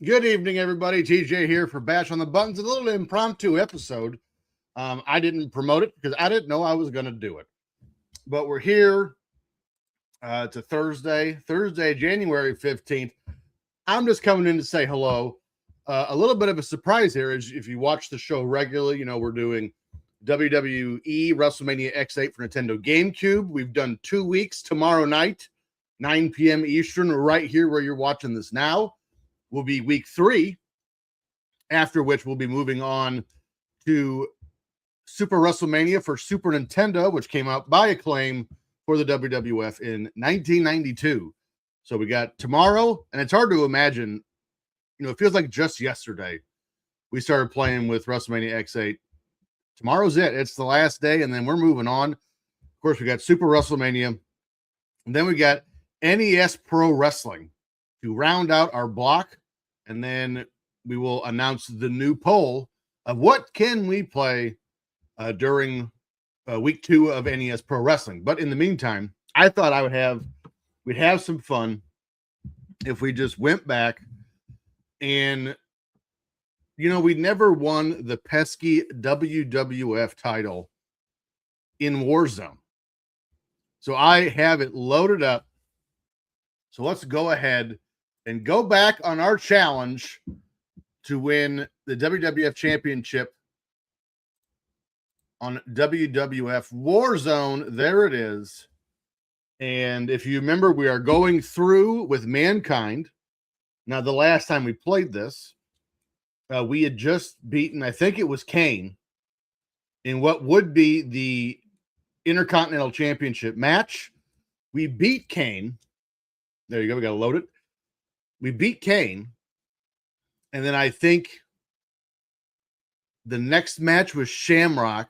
Good evening, everybody. TJ here for Bash on the Buttons. A little impromptu episode. I didn't promote it because I didn't know I was going to do it. But we're here. It's a Thursday, January 15th. I'm just coming in to say hello. A little bit of a surprise here is if you watch the show regularly, we're doing WWE WrestleMania X8 for Nintendo GameCube. We've done 2 weeks tomorrow night, 9 p.m. Eastern, right here where you're watching this now. Will be week 3, after which we'll be moving on to Super WrestleMania for Super Nintendo, which came out by Acclaim for the WWF in 1992. So we got tomorrow, and it's hard to imagine, it feels like just yesterday we started playing with WrestleMania X8. Tomorrow's it. It's the last day, and then we're moving on. Of course, we got Super WrestleMania, and then we got NES Pro Wrestling to round out our block, and then we will announce the new poll of what can we play during week 2 of NES Pro Wrestling. But in the meantime, I thought we'd have some fun if we just went back and, we never won the pesky WWF title in Warzone. So I have it loaded up. So let's go ahead and go back on our challenge to win the WWF Championship on WWF Warzone. There it is. And if you remember, we are going through with Mankind. Now, the last time we played this, we had just beaten, I think it was Kane, in what would be the Intercontinental Championship match. We beat Kane. There you go. We got to load it. We beat Kane. And then I think the next match was Shamrock.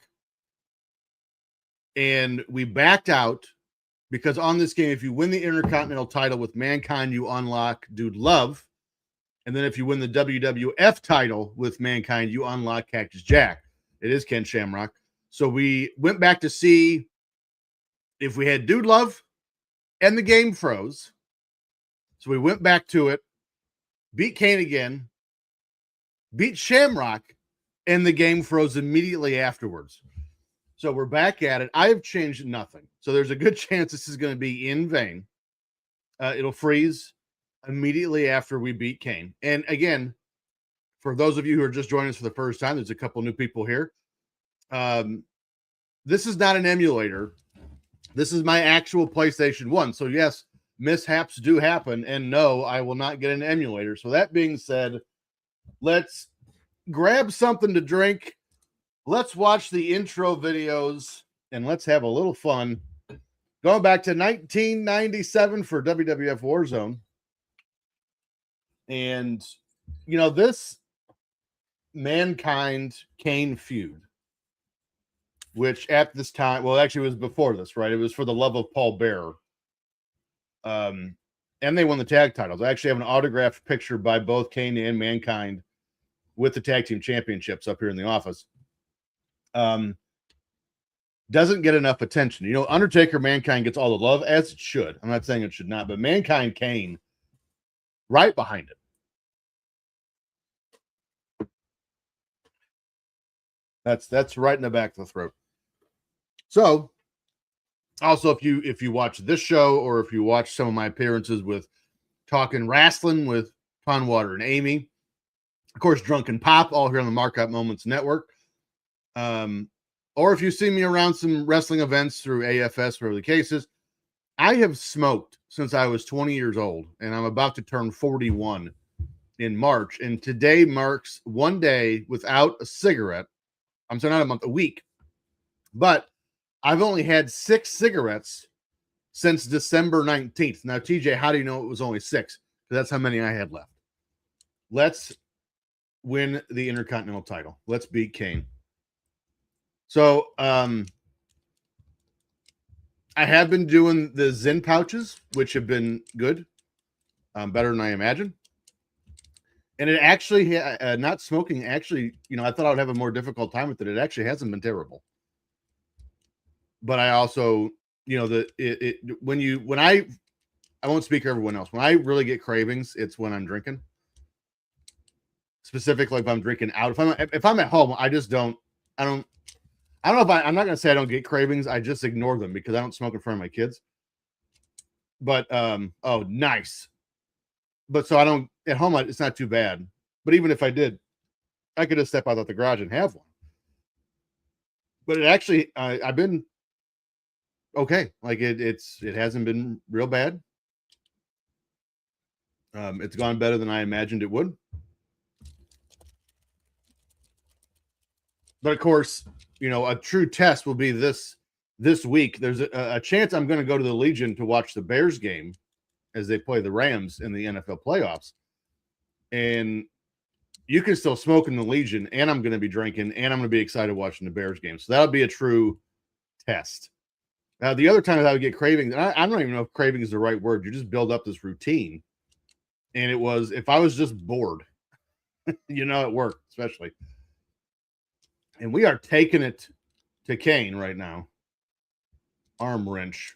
And we backed out because on this game, if you win the Intercontinental title with Mankind, you unlock Dude Love. And then if you win the WWF title with Mankind, you unlock Cactus Jack. It is Ken Shamrock. So we went back to see if we had Dude Love, and the game froze. So we went back to it, beat Kane again, beat Shamrock, and the game froze immediately afterwards. So we're back at it. I have changed nothing. So there's a good chance this is going to be in vain. It'll freeze immediately after we beat Kane. And again, for those of you who are just joining us for the first time, there's a couple new people here. This is not an emulator. This is my actual PlayStation 1. So yes, mishaps do happen, and no, I will not get an emulator. So that being said, let's grab something to drink. Let's watch the intro videos, and let's have a little fun. Going back to 1997 for WWF Warzone. And, this Mankind Kane feud, which at this time, well, actually it was before this, right? It was for the love of Paul Bearer. And they won the tag titles. I actually have an autographed picture by both Kane and Mankind with the tag team championships up here in the office. Doesn't get enough attention. Undertaker Mankind gets all the love, as it should. I'm not saying it should not, but Mankind Kane right behind it. That's right in the back of the throat. So also, if you watch this show, or if you watch some of my appearances with Talking Wrestling with Water and Amy, of course, Drunken Pop, all here on the Markup Moments Network. Or if you see me around some wrestling events through AFS, whatever the case is, I have smoked since I was 20 years old, and I'm about to turn 41 in March. And today marks one day without a cigarette. I'm sorry, not a month, a week. But I've only had 6 cigarettes since December 19th. Now, TJ, how do you know it was only 6? Because that's how many I had left. Let's win the Intercontinental title. Let's beat Kane. So, I have been doing the Zen pouches, which have been good, better than I imagined. And it actually, not smoking, actually, I thought I would have a more difficult time with it. It actually hasn't been terrible. But I also, when I won't speak for everyone else. When I really get cravings, it's when I'm drinking. specific, like if I'm drinking out. If I'm at home, I just don't. I don't know if I'm not gonna say I don't get cravings. I just ignore them because I don't smoke in front of my kids. But oh, nice. But so I don't at home. It's not too bad. But even if I did, I could just step out of the garage and have one. But it actually, I've been okay. Like it hasn't been real bad. It's gone better than I imagined it would. But of course, you know, a true test will be this week. There's a chance I'm going to go to the Legion to watch the Bears game as they play the Rams in the NFL playoffs. And you can still smoke in the Legion, and I'm going to be drinking, and I'm going to be excited watching the Bears game. So that'll be a true test. The other times I would get cravings, and I don't even know if craving is the right word. You just build up this routine. And it was, if I was just bored, you know, at work, especially. And we are taking it to Kane right now. Arm wrench.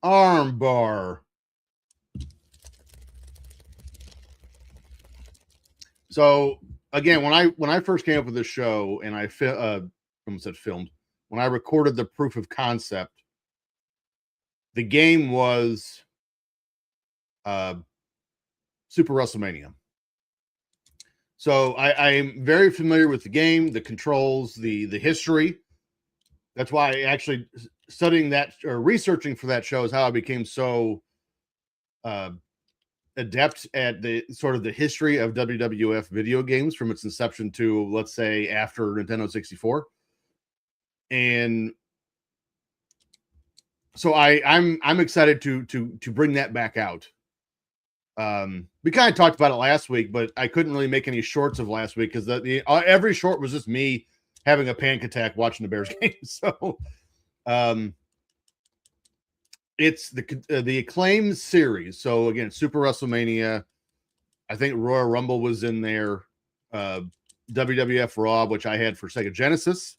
Arm bar. So again, when I first came up with this show and I almost said filmed, when I recorded the proof of concept, the game was Super WrestleMania. So I'm very familiar with the game, the controls, the history. That's why I actually studying that or researching for that show is how I became so adept at the sort of the history of WWF video games from its inception to, let's say, after Nintendo 64. And so I'm excited to bring that back out. We kind of talked about it last week, but I couldn't really make any shorts of last week because every short was just me having a panic attack watching the Bears game. So, it's the Acclaim series. So again, Super WrestleMania. I think Royal Rumble was in there. WWF Raw, which I had for Sega Genesis,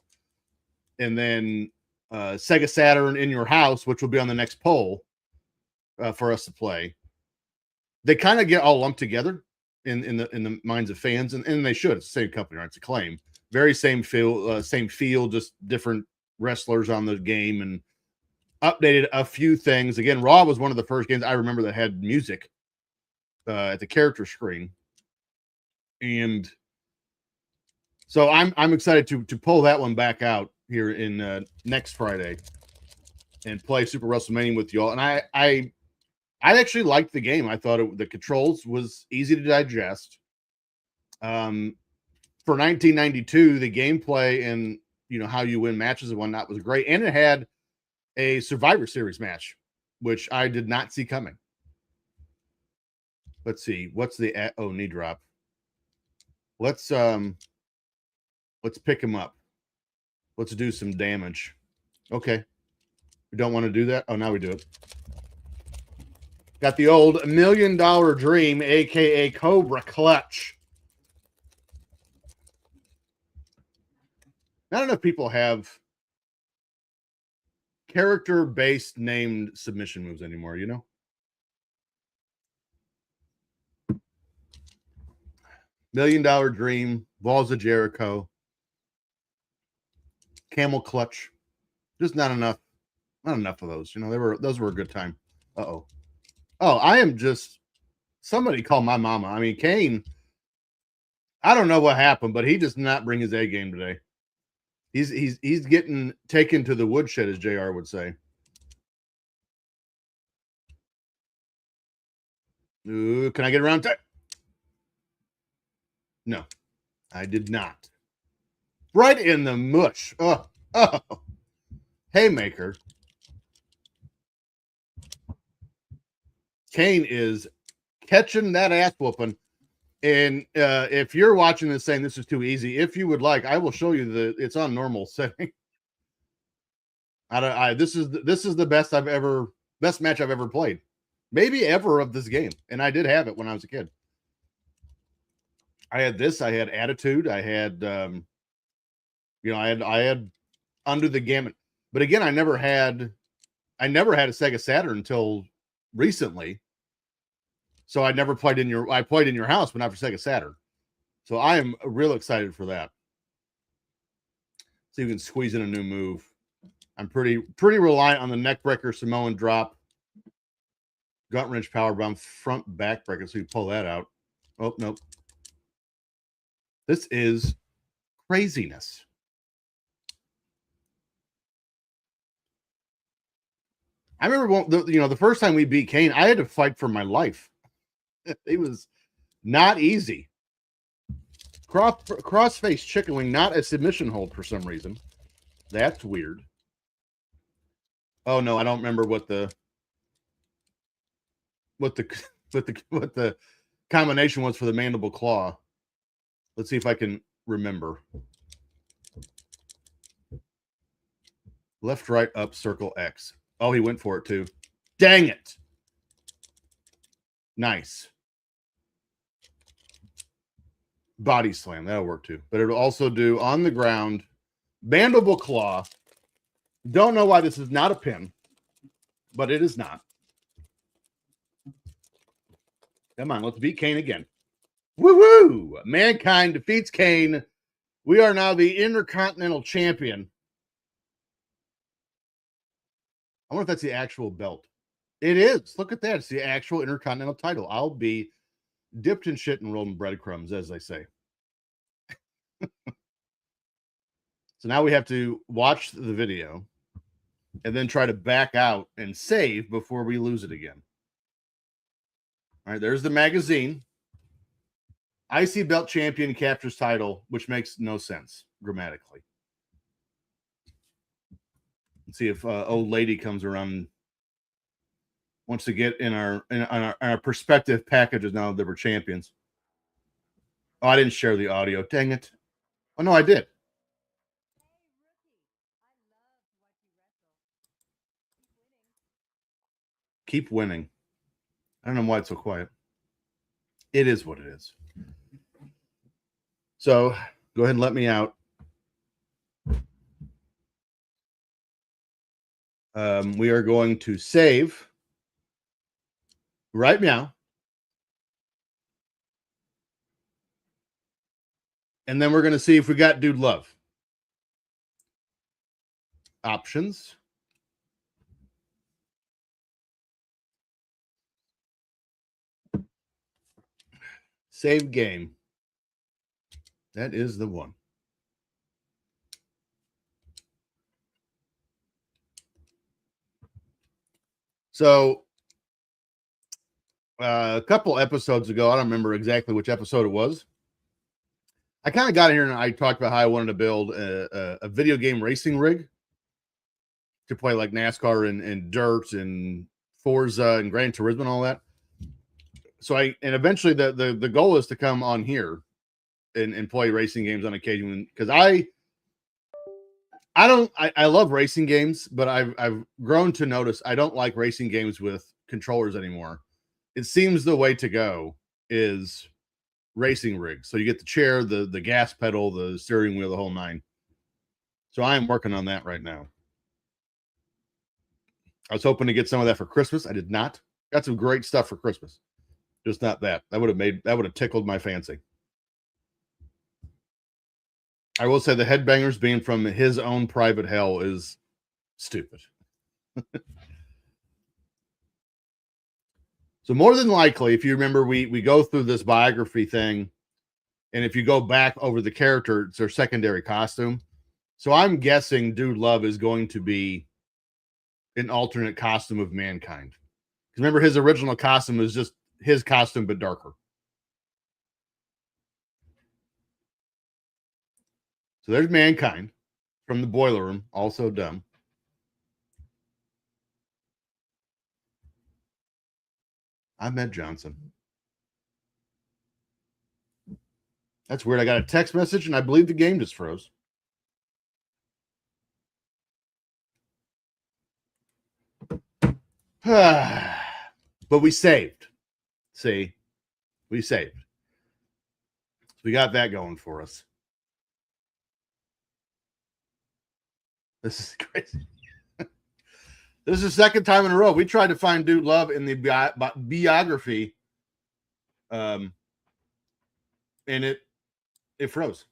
and then Sega Saturn in your house, which will be on the next poll for us to play. They kind of get all lumped together in the minds of fans, and they should. It's the same company, right? It's Acclaim. Very same feel, just different wrestlers on the game, and updated a few things. Again, Raw was one of the first games I remember that had music at the character screen, and so I'm excited to pull that one back out here in next Friday and play Super WrestleMania with y'all. And I actually liked the game. I thought the controls was easy to digest. For 1992, the gameplay and how you win matches and whatnot was great, and it had a Survivor Series match, which I did not see coming. Let's see, what's the knee drop? Let's pick him up. Let's do some damage. Okay, we don't want to do that. Oh, now we do it. Got the old $1 Million Dream, aka Cobra Clutch. Not enough people have character-based named submission moves anymore, $1 Million Dream, Balls of Jericho, Camel Clutch. Just not enough of those. Those were a good time. Uh-oh. Oh, I am just, somebody call my mama. I mean, Kane, I don't know what happened, but he does not bring his A game today. He's getting taken to the woodshed, as JR would say. Ooh, can I get around to? No, I did not. Right in the mush. Oh. Haymaker. Kane is catching that ass whooping. And if you're watching this saying this is too easy, if you would like, I will show you it's on normal setting. This is the best match I've ever played, maybe ever, of this game. And I did have it when I was a kid. I had this. I had Attitude. I had, I had Under the Gamut. But again, I never had a Sega Saturn until recently. So I never played I played in your house, but not for Sega Saturn. So I am real excited for that. See if we can squeeze in a new move. I'm pretty reliant on the neck breaker Samoan drop. Gut wrench power bomb front back breaker. So you pull that out. Oh, nope. This is craziness. I remember the first time we beat Kane, I had to fight for my life. It was not easy. Crossface chicken wing, not a submission hold for some reason. That's weird. Oh no, I don't remember what the combination was for the mandible claw. Let's see if I can remember. Left, right, up, circle, X. Oh, he went for it too. Dang it. Nice. Body slam. That'll work too. But it'll also do on the ground. Mandible claw. Don't know why this is not a pin, but it is not. Come on, let's beat Kane again. Woo-woo! Mankind defeats Kane. We are now the Intercontinental Champion. I wonder if that's the actual belt. It is. Look at that. It's the actual Intercontinental title. I'll be dipped in shit and rolled in breadcrumbs, as they say. So now we have to watch the video and then try to back out and save before we lose it again. All right, there's the magazine. IC Belt Champion captures title, which makes no sense grammatically. Let's see if old lady comes around, wants to get in our perspective packages now that we're champions. Oh, I didn't share the audio. Dang it. Oh, no, I did. Keep winning. I don't know why it's so quiet. It is what it is. So go ahead and let me out. We are going to save right now. And then we're going to see if we got Dude Love. Options. Save game. That is the one. So a couple episodes ago, I don't remember exactly which episode it was. I kind of got here and I talked about how I wanted to build a video game racing rig to play like NASCAR and dirt and Forza and Gran Turismo and all that. So and eventually the goal is to come on here and play racing games on occasion, because I love racing games, but I've grown to notice I don't like racing games with controllers anymore. It seems the way to go is racing rigs. So you get the chair, the gas pedal, the steering wheel, the whole nine. So I am working on that right now. I was hoping to get some of that for Christmas. I did not. Got some great stuff for Christmas. Just not that. That would have tickled my fancy. I will say the Headbangers being from his own private hell is stupid. So more than likely, if you remember, we go through this biography thing, and if you go back over the character, it's their secondary costume. So I'm guessing Dude Love is going to be an alternate costume of Mankind. Because remember, his original costume is just his costume, but darker. So there's Mankind from the Boiler Room, also dumb. Ahmed Johnson. That's weird. I got a text message, and I believe the game just froze. But we saved. See, we saved. So we got that going for us. This is crazy. This is the second time in a row. We tried to find Dude Love in the biography. And It froze.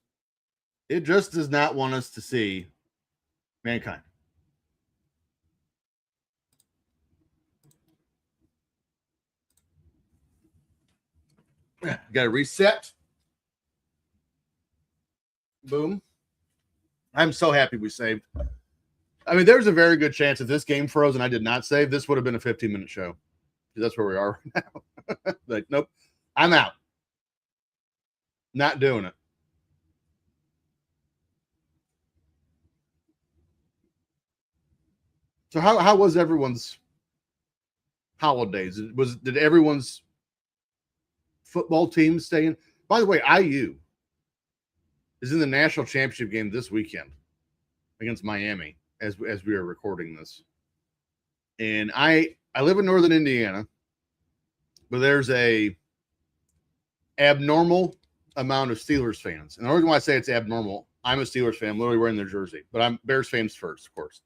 It just does not want us to see Mankind. Got to reset. Boom. I'm so happy we saved. I mean, there's a very good chance if this game froze and I did not save, this would have been a 15-minute show. That's where we are right now. Like, nope, I'm out. Not doing it. So how was everyone's holidays? Did everyone's football team stay in? By the way, IU is in the national championship game this weekend against Miami as we are recording this. And I live in northern Indiana, but there's a abnormal amount of Steelers fans. And the reason why I say it's abnormal, I'm a Steelers fan. I'm literally wearing their jersey, but I'm Bears fans first, of course.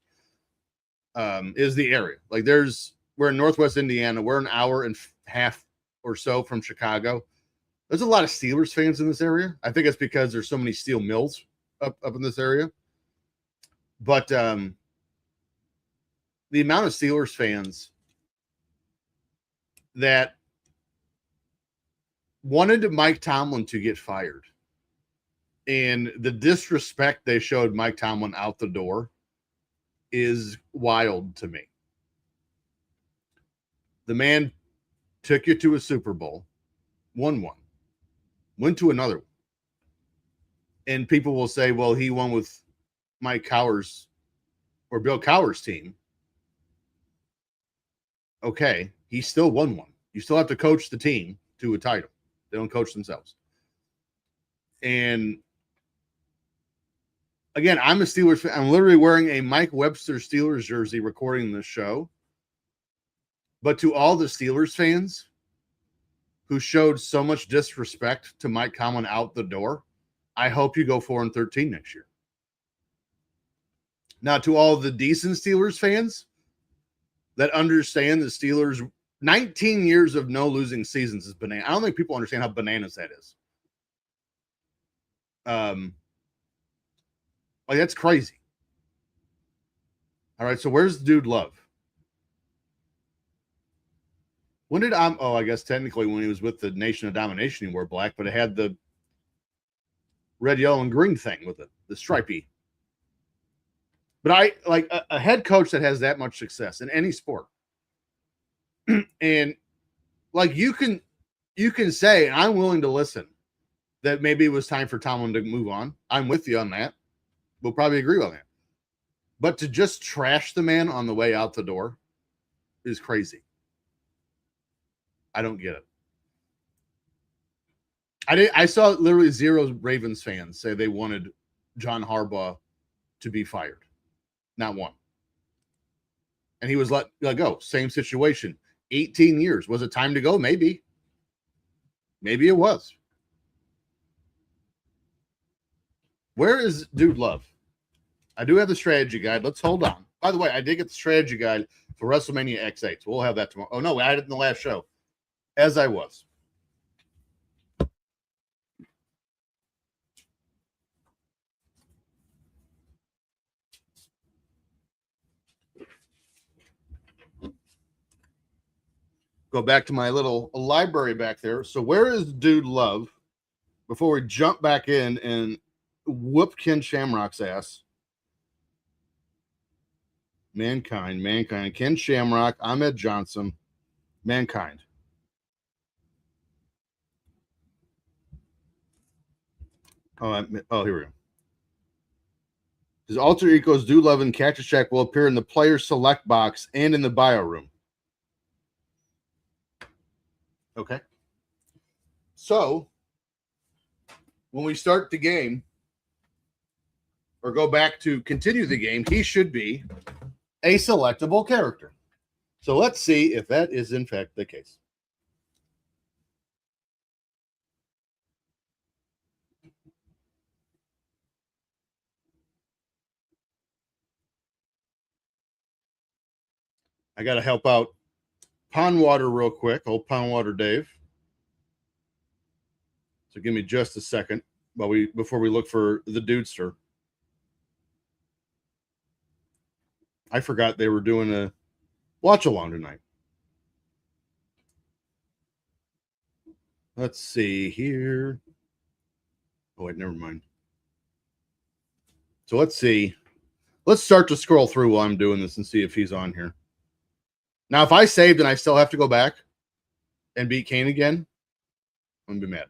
Is the area. Like we're in Northwest Indiana. We're an hour and a half or so from Chicago. There's a lot of Steelers fans in this area. I think it's because there's so many steel mills up in this area. But the amount of Steelers fans that wanted Mike Tomlin to get fired and the disrespect they showed Mike Tomlin out the door is wild to me. The man took you to a Super Bowl, won one, went to another one. And people will say, well, he won with Mike Cowher's or Bill Cowher's team. Okay, he still won one. You still have to coach the team to a title. They don't coach themselves. And again, I'm a Steelers fan. I'm literally wearing a Mike Webster Steelers jersey recording this show. But to all the Steelers fans who showed so much disrespect to Mike Tomlin out the door, I hope you go 4-13 next year. Now, to all the decent Steelers fans that understand the Steelers, 19 years of no losing seasons is banana. I don't think people understand how bananas that is. Like, that's crazy. All right, so where's Dude Love? When did I guess technically when he was with the Nation of Domination, he wore black, but it had the red, yellow, and green thing with it, the stripy. But I like a head coach that has that much success in any sport. And like you can say, and I'm willing to listen, that maybe it was time for Tomlin to move on. I'm with you on that. We'll probably agree on that. But to just trash the man on the way out the door is crazy. I don't get it. I saw literally zero Ravens fans say they wanted John Harbaugh to be fired. Not one. And he was let go. Same situation. 18 years. Was it time to go? Maybe. Maybe it was. Where is Dude Love? I do have the strategy guide. Let's hold on. By the way, I did get the strategy guide for WrestleMania X8. So we'll have that tomorrow. Oh, no, I had it in the last show. As I was. Go back to my little library back there. So where is Dude Love? Before we jump back in and whoop Ken Shamrock's ass. Mankind. Ken Shamrock, Ahmed Johnson, Mankind. Oh, here we go. His alter egos Dude Love and Cactus Jack will appear in the player select box and in the bio room. Okay. So, when we start the game, or go back to continue the game, he should be a selectable character. So let's see if that is in fact the case. I got to help out Pond Water real quick. Old Pond Water Dave. So give me just a second. before we look for the Dudester. I forgot they were doing a watch along tonight. Let's see here. Oh, wait, never mind. So let's see. Let's start to scroll through while I'm doing this and see if he's on here. Now, if I saved and I still have to go back and beat Kane again, I'm going to be mad.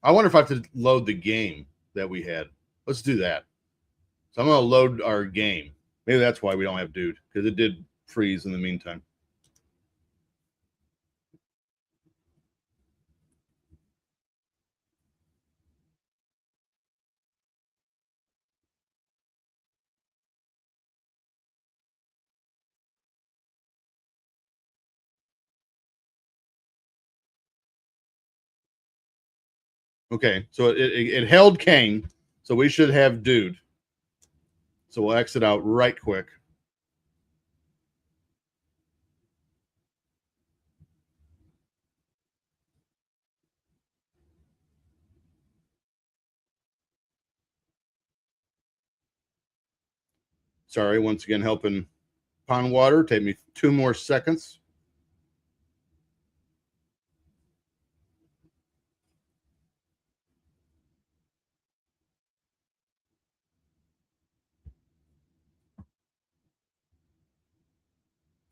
I wonder if I have to load the game that we had. Let's do that. So I'm going to load our game. Maybe that's why we don't have Dude, because it did freeze in the meantime. Okay, so it held Kane, so we should have Dude. So we'll exit out right quick. Sorry, once again, helping Pond Water. Take me 2 more seconds.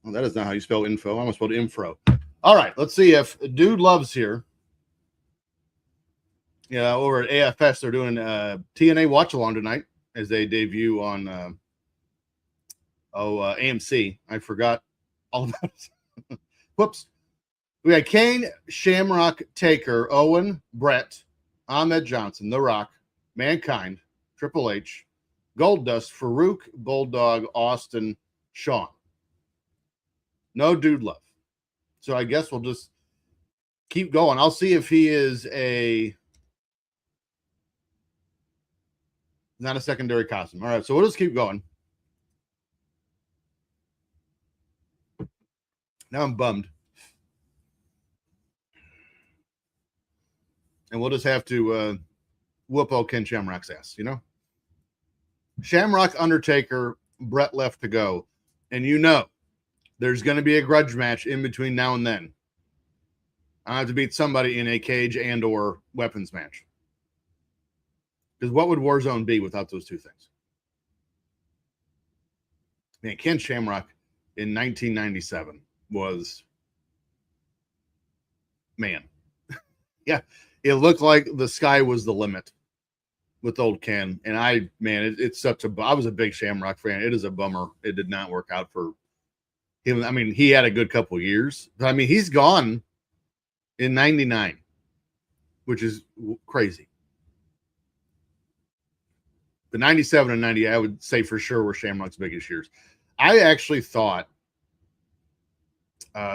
Well, that is not how you spell info. I almost spelled infro. All right, let's see if Dude Loves here. Yeah, over at AFS, they're doing TNA Watch Along tonight as they debut on AMC. I forgot all about it. Whoops. We had Kane, Shamrock, Taker, Owen, Brett, Ahmed Johnson, The Rock, Mankind, Triple H, Goldust, Farouk, Bulldog, Austin, Shawn. No Dude Love. So I guess we'll just keep going. I'll see if he is not a secondary costume. All right, so we'll just keep going. Now I'm bummed. And we'll just have to whoop old Ken Shamrock's ass, you know? Shamrock, Undertaker, Brett left to go. And you know there's going to be a grudge match in between now and then. I have to beat somebody in a cage and or weapons match. Because what would Warzone be without those 2 things? Man, Ken Shamrock in 1997 was, man. Yeah, it looked like the sky was the limit with old Ken. And I was a big Shamrock fan. It is a bummer it did not work out for him. I mean, he had a good couple of years. But I mean, he's gone in 99, which is crazy. The 97 and 90, I would say for sure were Shamrock's biggest years. I actually thought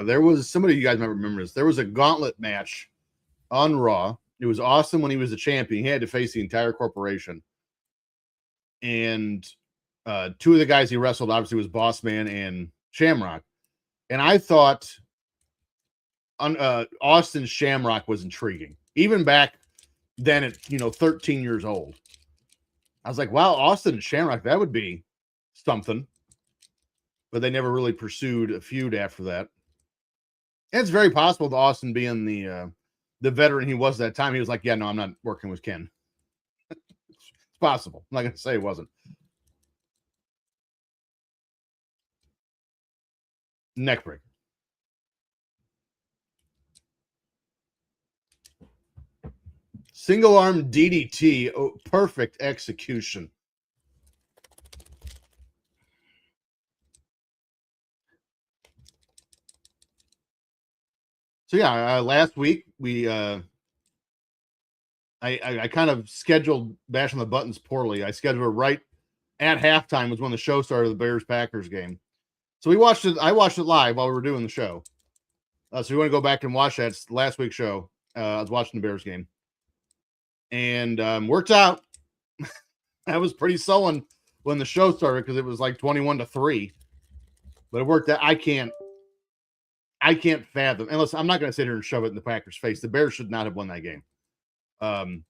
there was somebody, you guys might remember this. There was a gauntlet match on Raw. It was awesome when he was a champion. He had to face the entire corporation. And 2 of the guys he wrestled obviously was Boss Man and Shamrock. And I thought Austin Shamrock was intriguing. Even back then at 13 years old. I was like, wow, Austin and Shamrock, that would be something. But they never really pursued a feud after that. And it's very possible to Austin being the veteran he was at that time. He was like, yeah, no, I'm not working with Ken. It's possible. I'm not going to say it wasn't. Neckbreaker. Single arm DDT. Oh, perfect execution. So yeah, last week we I kind of scheduled Bash on the Buttons poorly. I scheduled it right at halftime was when the show started, the Bears-Packers game. So we watched it. I watched it live while we were doing the show. So you want to go back and watch that last week's show. I was watching the Bears game. And worked out. I was pretty sullen when the show started because it was like 21-3. But it worked out. I can't I can't fathom, unless I'm not going to sit here and shove it in the Packers' face. The Bears should not have won that game. I'm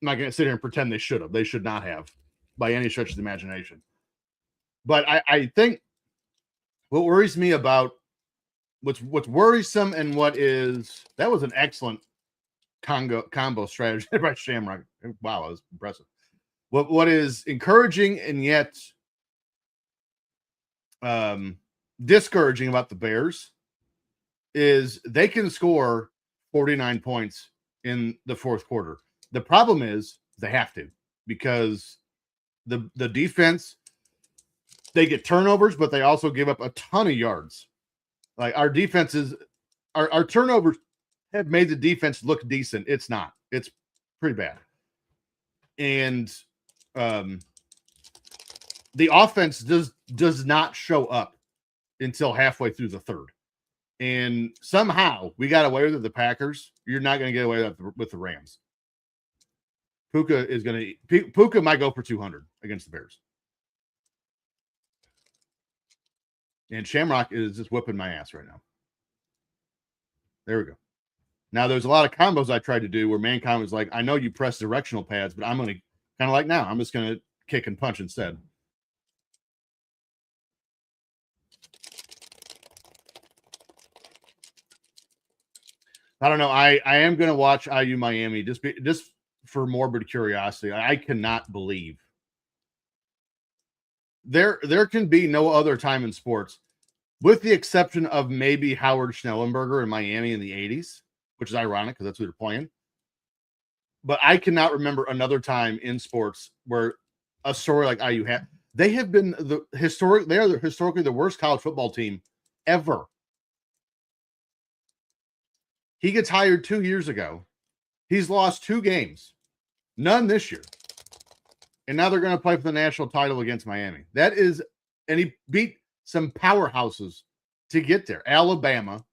not going to sit here and pretend they should have. They should not have by any stretch of the imagination. But I think what worries me about what's worrisome and what is that was an excellent combo strategy by Shamrock. Wow, that was impressive. What is encouraging and yet discouraging about the Bears is they can score 49 points in the fourth quarter. The problem is they have to, because the defense, they get turnovers, but they also give up a ton of yards. Like our defenses, our turnovers have made the defense look decent. It's not. It's pretty bad. And the offense does not show up until halfway through the third. And somehow we got away with the Packers. You're not going to get away with the Rams. Puka might go for 200 against the Bears. And Shamrock is just whipping my ass right now. There we go. Now, there's a lot of combos I tried to do where Mankind was like, I know you press directional pads, but I'm going to kind of like now. I'm just going to kick and punch instead. I don't know. I am going to watch IU Miami just for morbid curiosity. I cannot believe there can be no other time in sports, with the exception of maybe Howard Schnellenberger in Miami in the 80s, which is ironic because that's who they're playing. But I cannot remember another time in sports where a story like IU had. They have been they are historically the worst college football team ever. He gets hired 2 years ago. He's lost 2 games, none this year. And now they're going to play for the national title against Miami. And he beat some powerhouses to get there. Alabama,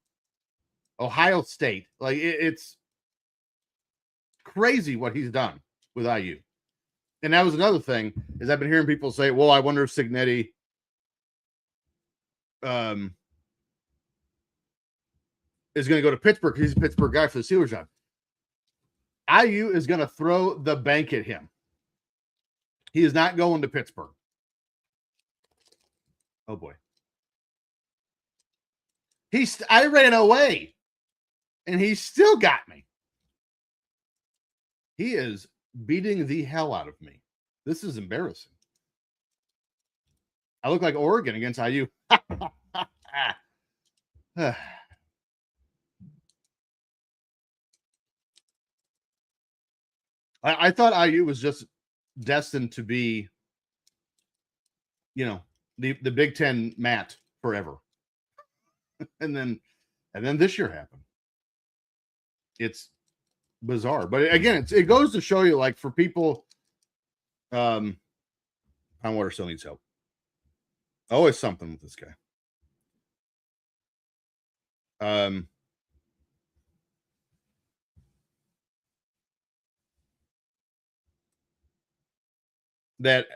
Ohio State. Like it's crazy what he's done with IU. And that was another thing, is I've been hearing people say, well, I wonder if Cignetti is going to go to Pittsburgh because he's a Pittsburgh guy for the Steelers job. IU is going to throw the bank at him. He is not going to Pittsburgh. Oh, boy. I ran away, and he still got me. He is beating the hell out of me. This is embarrassing. I look like Oregon against IU. I thought IU was just destined to be, the Big Ten mat forever. and then this year happened. It's bizarre. But again, it goes to show you, like, for people, Pine Water still needs help. Always something with this guy. That,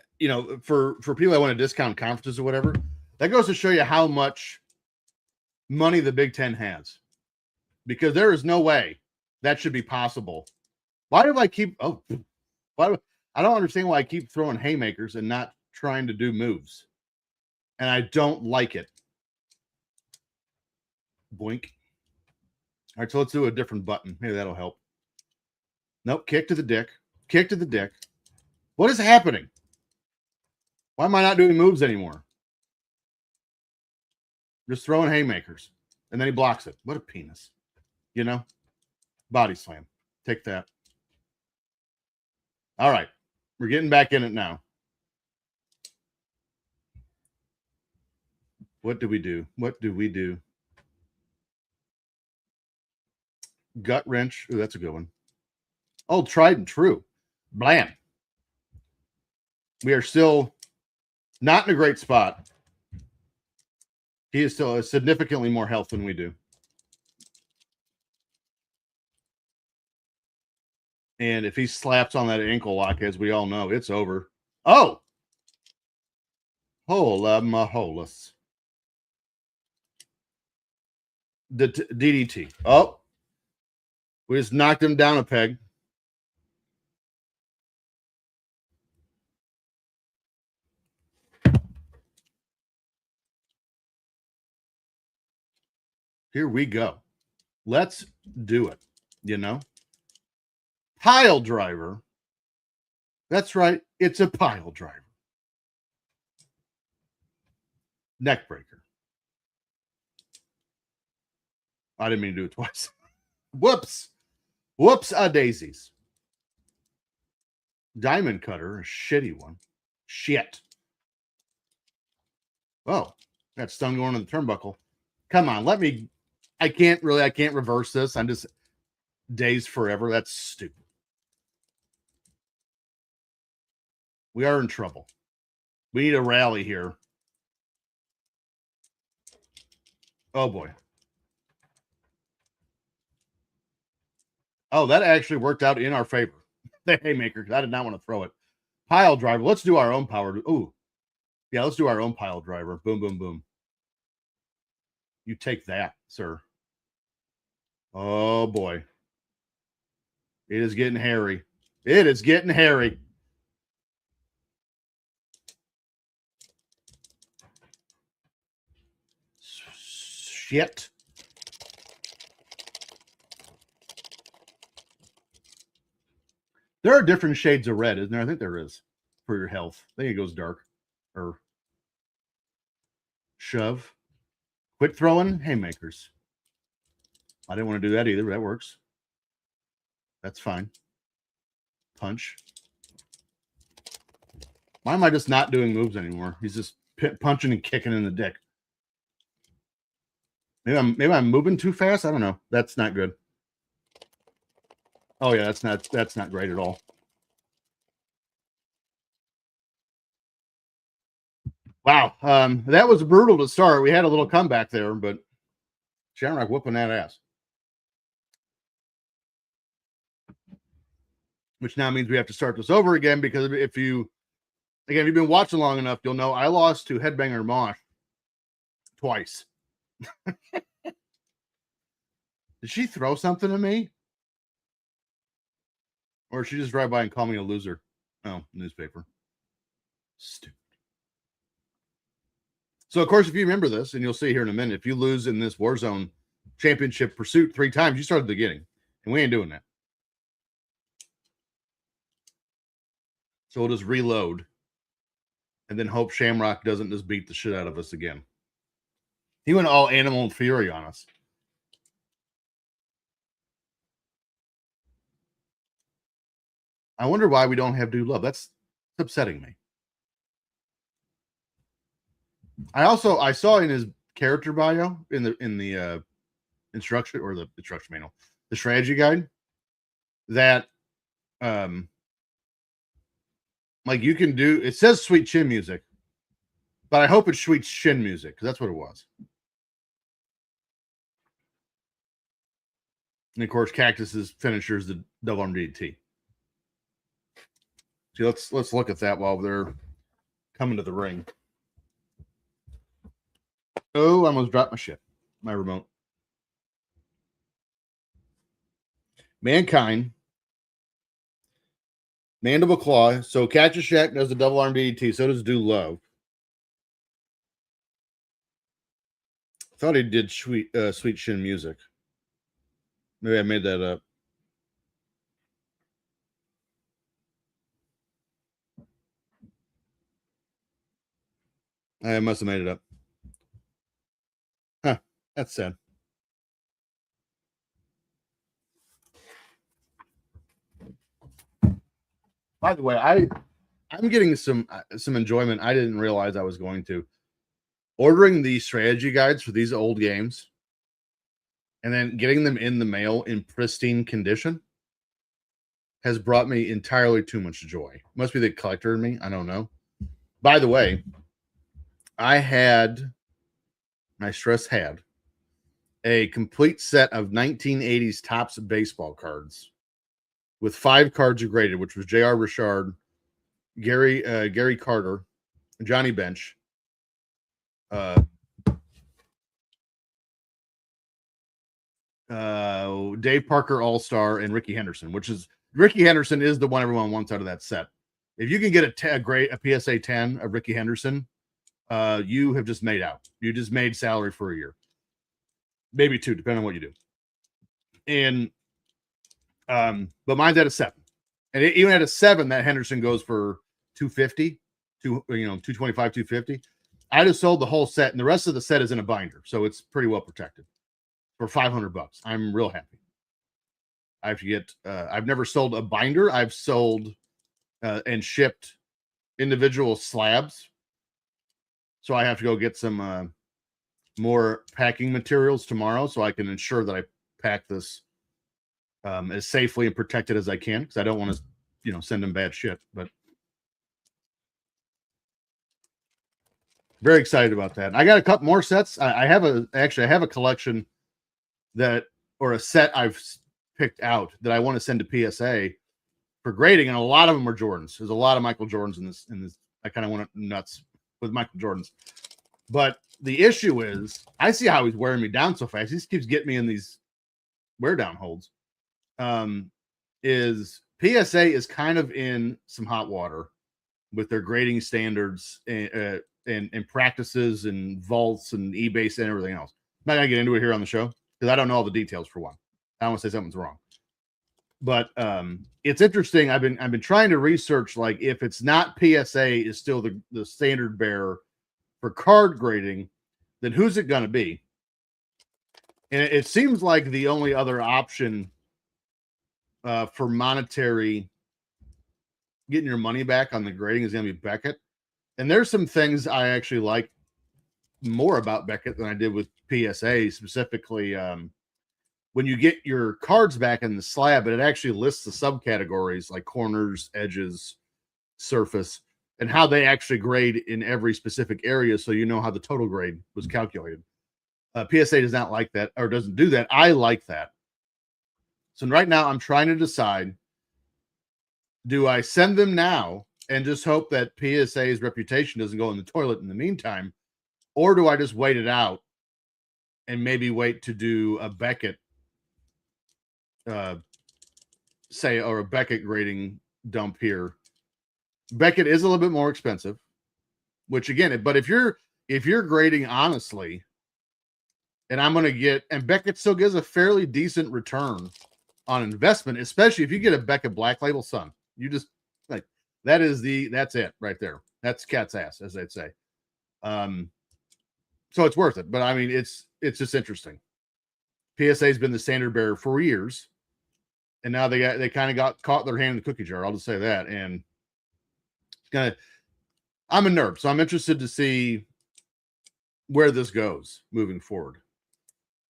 for people that want to discount conferences or whatever, that goes to show you how much money the Big Ten has, because there is no way that should be possible. Why do I keep? I don't understand why I keep throwing haymakers and not trying to do moves, and I don't like it. Boink. All right, so let's do a different button. Maybe that'll help. Nope. Kick to the dick. Kick to the dick. What is happening? Why am I not doing moves anymore? Just throwing haymakers. And then he blocks it. What a penis. Body slam. Take that. All right. We're getting back in it now. What do we do? Gut wrench. Ooh, that's a good one. Oh, tried and true. Blam. We are still not in a great spot. He is still significantly more health than we do. And if he slaps on that ankle lock, as we all know, it's over. Oh! Hola maholas. The DDT. Oh, we just knocked him down a peg. Here we go. Let's do it. You know, pile driver. That's right. It's a pile driver. Neck breaker. I didn't mean to do it twice. Whoops. Whoops a daisies. Diamond cutter, a shitty one. Shit. Oh, got stun going on the turnbuckle. Come on, let me. I can't reverse this. I'm just dazed forever. That's stupid. We are in trouble. We need a rally here. Oh boy. Oh, that actually worked out in our favor. The haymaker. I did not want to throw it. Pile driver. Let's do our own power. Ooh. Yeah, let's do our own pile driver. Boom, boom, boom. You take that, sir. Oh boy. It is getting hairy. It is getting hairy. Shit. There are different shades of red, isn't there? I think there is for your health. I think it goes dark. Or shove. Quit throwing haymakers. I didn't want to do that either, but that works. That's fine. Punch. Why am I just not doing moves anymore? He's just punching and kicking in the dick. Maybe I'm moving too fast. I don't know. That's not good. Oh yeah, that's not great at all. Wow, that was brutal to start. We had a little comeback there, but Shamrock whooping that ass. Which now means we have to start this over again, because if you've been watching long enough, you'll know I lost to Headbanger Mosh twice. Did she throw something at me? Or did she just drive by and call me a loser? Oh, newspaper. Stupid. So, of course, if you remember this, and you'll see here in a minute, if you lose in this Warzone Championship Pursuit 3 times, you start at the beginning. And we ain't doing that. So we'll just reload and then hope Shamrock doesn't just beat the shit out of us again. He went all animal and fury on us. I wonder why we don't have Dude Love. That's upsetting me. I saw in his character bio in the instruction manual, the strategy guide, that like you can do, it says Sweet Chin music, but I hope it's Sweet Shin music, because that's what it was. And of course, Cactus's finisher is the double arm DDT. See, let's look at that while they're coming to the ring. Oh, I almost dropped my remote. Mankind, Mandible Claw. So Cactus Jack does the double arm DDT. So does Do Love. Thought he did Sweet Shin music. Maybe I made that up. I must have made it up. Huh. That's sad. By the way, I'm getting some enjoyment I didn't realize I was going to. Ordering the strategy guides for these old games and then getting them in the mail in pristine condition has brought me entirely too much joy. Must be the collector in me. I don't know. By the way, I had a complete set of 1980s Topps baseball cards with 5 cards graded, which was J.R. Richard, Gary Carter, Johnny Bench, Dave Parker All-Star and Ricky Henderson, Ricky Henderson is the one everyone wants out of that set. If you can get a PSA 10 of Ricky Henderson, you have just made out. You just made salary for a year, maybe 2, depending on what you do. And but mine's at a 7, and even at a 7, that Henderson goes for 250, 225, 250. I just sold the whole set, and the rest of the set is in a binder, so it's pretty well protected for $500. I'm real happy. I have to get. I've never sold a binder. I've sold and shipped individual slabs, so I have to go get some more packing materials tomorrow, so I can ensure that I pack this as safely and protected as I can, because I don't want to, send them bad shit. But very excited about that. I got a couple more sets. I have a collection or a set I've picked out that I want to send to PSA for grading, and a lot of them are Jordans. There's a lot of Michael Jordans in this. I kind of went nuts with Michael Jordans, but the issue is I see how he's wearing me down so fast. He just keeps getting me in these wear down holds. Is PSA is kind of in some hot water with their grading standards and practices and vaults and eBase and everything else. I'm not gonna get into it here on the show because I don't know all the details for one. I don't want to say something's wrong. But it's interesting. I've been trying to research, like, if it's not PSA is still the standard bearer for card grading, then who's it going to be? And it seems like the only other option for monetary getting your money back on the grading is going to be Beckett. And there's some things I actually like more about Beckett than I did with PSA, specifically when you get your cards back in the slab, but it actually lists the subcategories like corners, edges, surface, and how they actually grade in every specific area, so you know how the total grade was calculated. PSA does not like that, or doesn't do that. I like that. So right now I'm trying to decide, do I send them now and just hope that PSA's reputation doesn't go in the toilet in the meantime, or do I just wait it out and maybe wait to do a Beckett or a Beckett grading dump here? Beckett is a little bit more expensive, which again, but if you're grading honestly, and Beckett still gives a fairly decent return on investment, especially if you get a Beckett Black Label Sun. You just like that's it right there. That's cat's ass, as they'd say. So it's worth it. But I mean, it's just interesting. PSA's been the standard bearer for years, and now they kind of got caught their hand in the cookie jar. I'll just say that. And I'm a nerd, so I'm interested to see where this goes moving forward.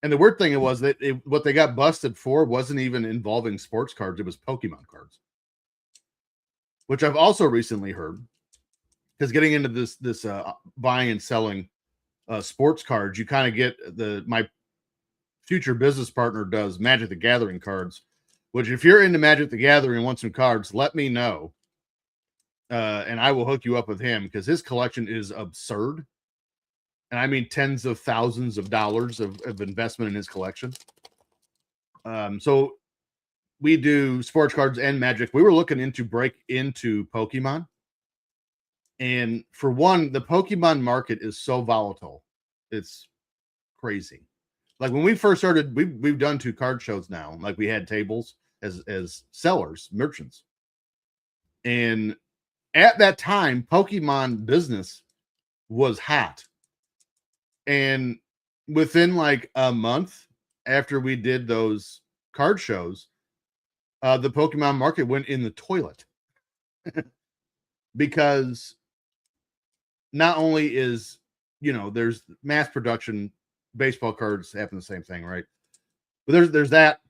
And the weird thing was that what they got busted for wasn't even involving sports cards. It was Pokemon cards, which I've also recently heard, because getting into this buying and selling sports cards, you kind of get my future business partner does Magic the Gathering cards, which if you're into Magic the Gathering and want some cards, let me know. And I will hook you up with him, because his collection is absurd. And I mean tens of thousands of dollars of investment in his collection. So we do sports cards and Magic. We were looking to break into Pokemon. And for one, the Pokemon market is so volatile. It's crazy. Like when we first started, we've done 2 card shows now. Like we had tables as sellers, merchants. And at that time, Pokemon business was hot. And within like a month after we did those card shows, the Pokemon market went in the toilet. Because not only is, there's mass production, baseball cards happen the same thing, right? But there's that.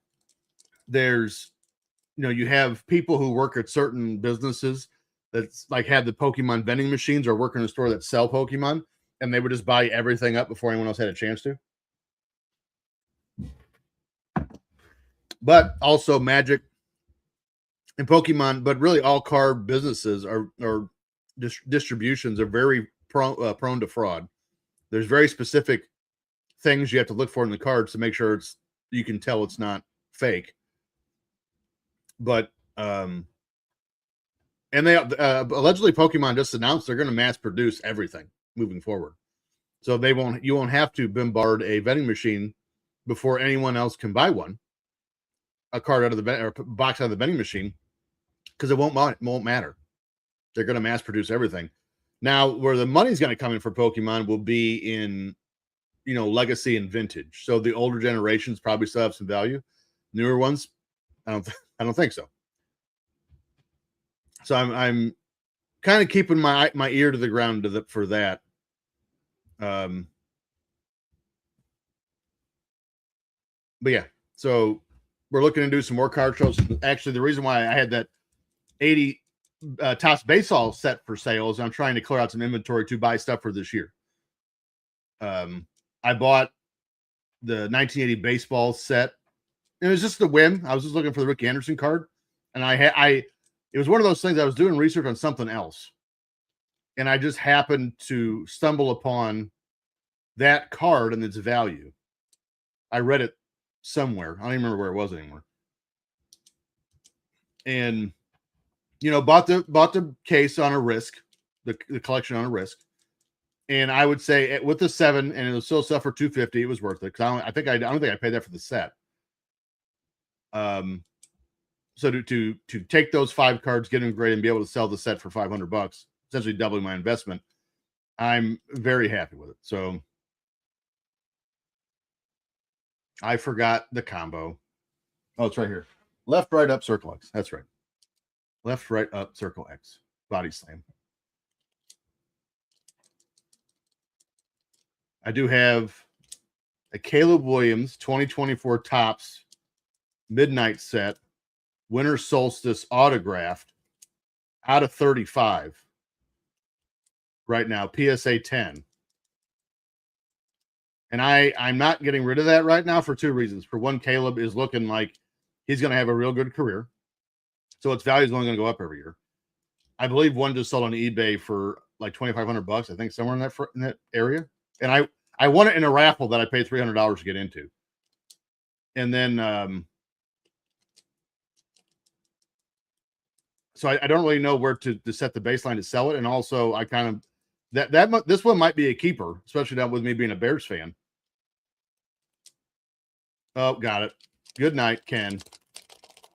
There's, you have people who work at certain businesses that's like have the Pokemon vending machines, or work in a store that sell Pokemon, and they would just buy everything up before anyone else had a chance to. But also Magic and Pokemon, but really all card businesses or distributions are very prone to fraud. There's very specific things you have to look for in the cards to make sure it's you can tell it's not fake. But and they allegedly Pokemon just announced they're going to mass produce everything moving forward. So you won't have to bombard a vending machine before anyone else can buy one, a card out of the or box out of the vending machine, because it won't matter. They're going to mass produce everything. Now, where the money's going to come in for Pokemon will be in, legacy and vintage. So the older generations probably still have some value. Newer ones, I don't think so. So I'm kind of keeping my ear to the ground for that. But yeah, so we're looking to do some more card shows. Actually, the reason why I had that 80 Topps baseball set for sale is I'm trying to clear out some inventory to buy stuff for this year. I bought the 1980 baseball set. It was just a whim. I was just looking for the Ricky Anderson card, and it was one of those things. I was doing research on something else, and I just happened to stumble upon that card and its value. I read it somewhere. I don't even remember where it was anymore. And bought the case on a risk, the collection on a risk. And I would say with the 7, and it'll still sell for $250, it was worth it. Because I don't think I paid that for the set. So to take those 5 cards, get them graded, and be able to sell the set for $500, essentially doubling my investment, I'm very happy with it. So I forgot the combo. Oh, it's right here. Left, right, up, circle X. That's right. Left, right, up, circle X. Body slam. I do have a Caleb Williams 2024 Topps Midnight set, Winter Solstice autographed out of 35 right now, PSA 10. And I'm not getting rid of that right now for 2 reasons. For one, Caleb is looking like he's going to have a real good career. So its value is only going to go up every year. I believe one just sold on eBay for like $2,500, I think, somewhere in that area. And I won it in a raffle that I paid $300 to get into. And then so I don't really know where to set the baseline to sell it. And also I kind of this one might be a keeper, especially now with me being a Bears fan. Oh, got it. Good night, Ken.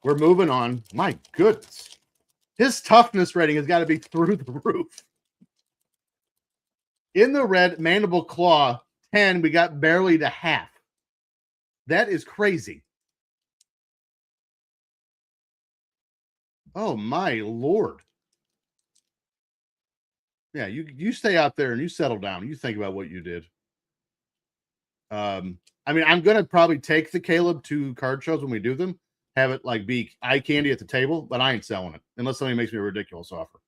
We're moving on. My goodness. His toughness rating has got to be through the roof. In the red, Mandible Claw, 10. We got barely to half. That is crazy. Oh, my Lord. Yeah, you stay out there and you settle down. You think about what you did. I mean, I'm going to probably take the Caleb to card shows when we do them. Have it like be eye candy at the table, but I ain't selling it unless somebody makes me a ridiculous offer.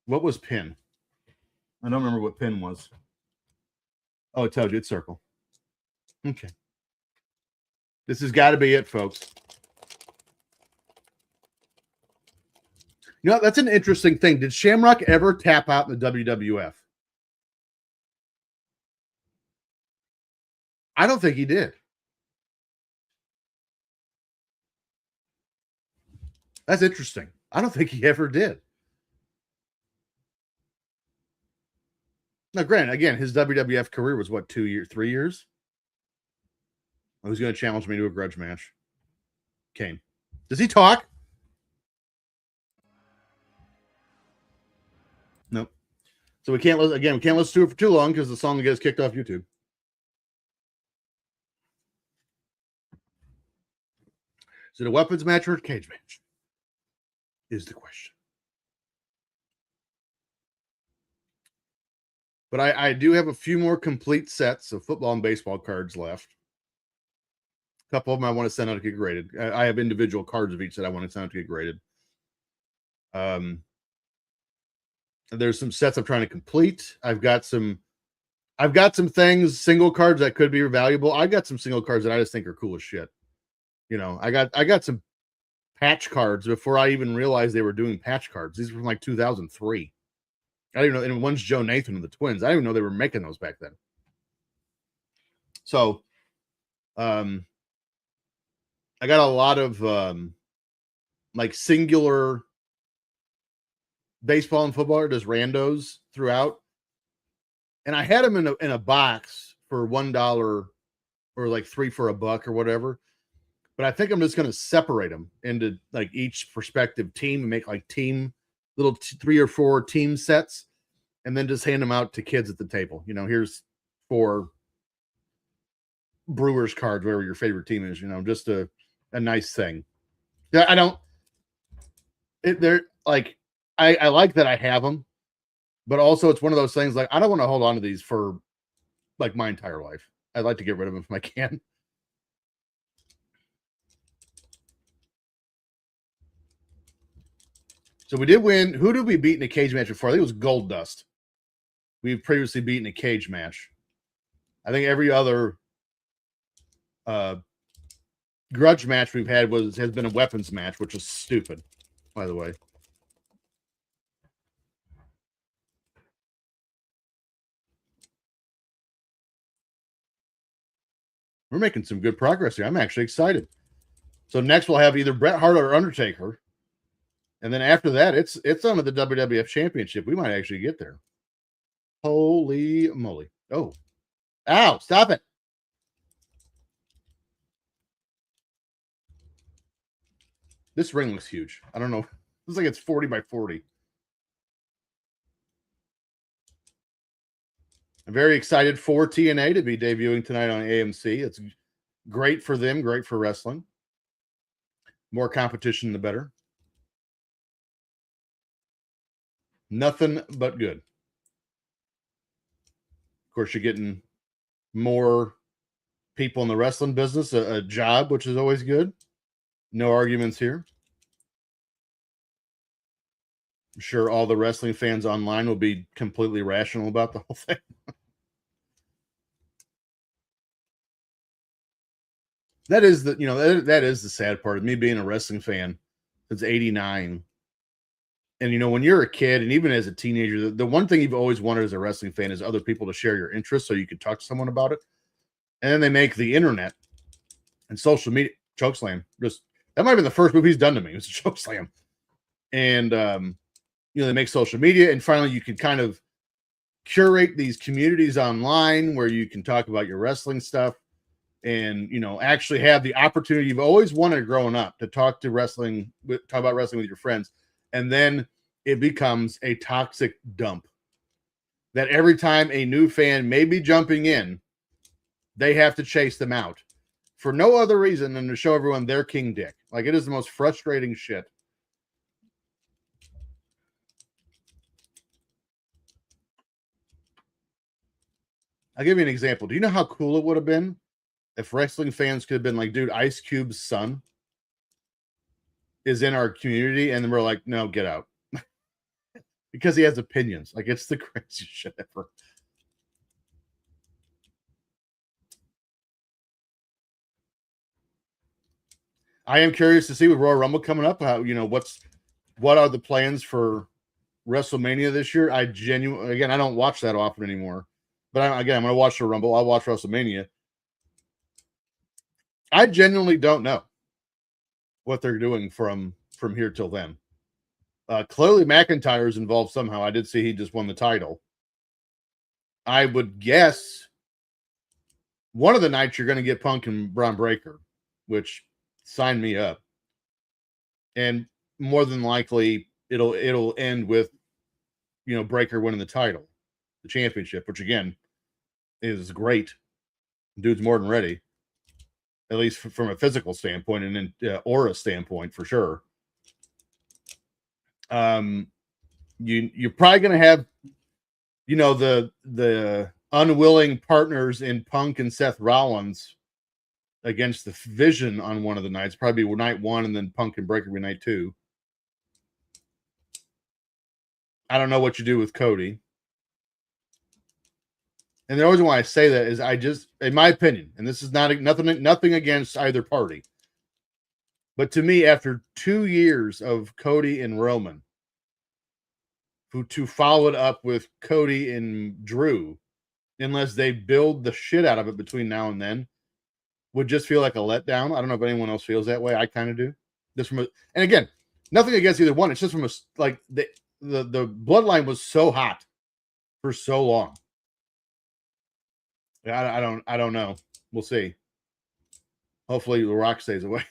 What was pin? I don't remember what pin was. Oh, it tells you it's circle. Okay. This has got to be it, folks. That's an interesting thing. Did Shamrock ever tap out in the WWF? I don't think he did. That's interesting. I don't think he ever did. Now, granted, again, his WWF career was what, 2 years, 3 years? Who's going to challenge me to a grudge match? Kane. Does he talk? Nope. So we can't listen to it for too long because the song gets kicked off YouTube. Is it a weapons match or a cage match? Is the question. But I do have a few more complete sets of football and baseball cards left. A couple of them I want to send out to get graded. I have individual cards of each that I want to send out to get graded. There's some sets I'm trying to complete. I've got some things, single cards that could be valuable. I got some single cards that I just think are cool as shit. I got some patch cards before I even realized they were doing patch cards. These were from like 2003. I didn't know. And one's Joe Nathan of the Twins. I didn't even know they were making those back then. So I got a lot of like singular baseball and football, or just randos throughout. And I had them in a box for $1 or like 3 for $1 or whatever. But I think I'm just going to separate them into like each prospective team and make like team little 3 or 4 team sets, and then just hand them out to kids at the table. You know, here's 4 Brewers cards, whatever your favorite team is. You know, just a nice thing. Yeah, I don't. They're like I like that I have them, but also it's one of those things like I don't want to hold on to these for like my entire life. I'd like to get rid of them if I can. So we did win. Who did we beat in a cage match before? I think it was Gold Dust. We've previously beaten a cage match. I think every other grudge match we've had has been a weapons match, which is stupid, by the way. We're making some good progress here. I'm actually excited. So next we'll have either Bret Hart or Undertaker. And then after that, it's on to the WWF Championship. We might actually get there. Holy moly. Oh. Ow, stop it. This ring looks huge. I don't know. It looks like it's 40 by 40. I'm very excited for TNA to be debuting tonight on AMC. It's great for them, great for wrestling. More competition, the better. Nothing but good. Of course, you're getting more people in the wrestling business, a job, which is always good. No arguments here. I'm sure all the wrestling fans online will be completely rational about the whole thing. That is that is the sad part of me being a wrestling fan since '89. And when you're a kid and even as a teenager, the one thing you've always wanted as a wrestling fan is other people to share your interests so you could talk to someone about it. And then they make the internet and social media chokeslam. That might have been the first move he's done to me. It was a chokeslam. And they make social media, and finally you can kind of curate these communities online where you can talk about your wrestling stuff and actually have the opportunity you've always wanted growing up to talk about wrestling with your friends. And then it becomes a toxic dump that every time a new fan may be jumping in, they have to chase them out for no other reason than to show everyone they're King Dick. Like, it is the most frustrating shit. I'll give you an example. Do you know how cool it would have been if wrestling fans could have been like, dude, Ice Cube's son is in our community, and then we're like, no, get out. Because he has opinions. Like, it's the craziest shit ever. I am curious to see with Royal Rumble coming up, how, what are the plans for WrestleMania this year? I don't watch that often anymore. But I'm going to watch the Rumble. I'll watch WrestleMania. I genuinely don't know what they're doing from here till then. Clearly McIntyre is involved somehow. I did see he just won the title. I would guess one of the nights you're going to get Punk and Braun Breaker, which sign me up. And more than likely it'll end with Breaker winning the title, the championship, which again is great. Dude's more than ready, at least from a physical standpoint and an aura standpoint for sure. You're probably going to have the unwilling partners in Punk and Seth Rollins against the Vision on one of the nights, probably night 1, and then Punk and Breaker be night 2. I don't know what you do with Cody. And the reason why I say that is in my opinion, and this is nothing against either party, but to me, after 2 years of Cody and Roman, to follow it up with Cody and Drew, unless they build the shit out of it between now and then, would just feel like a letdown. I don't know if anyone else feels that way. I kind of do. Just from and again, nothing against either one. It's just from like the bloodline was so hot for so long. I don't know. We'll see. Hopefully The Rock stays away.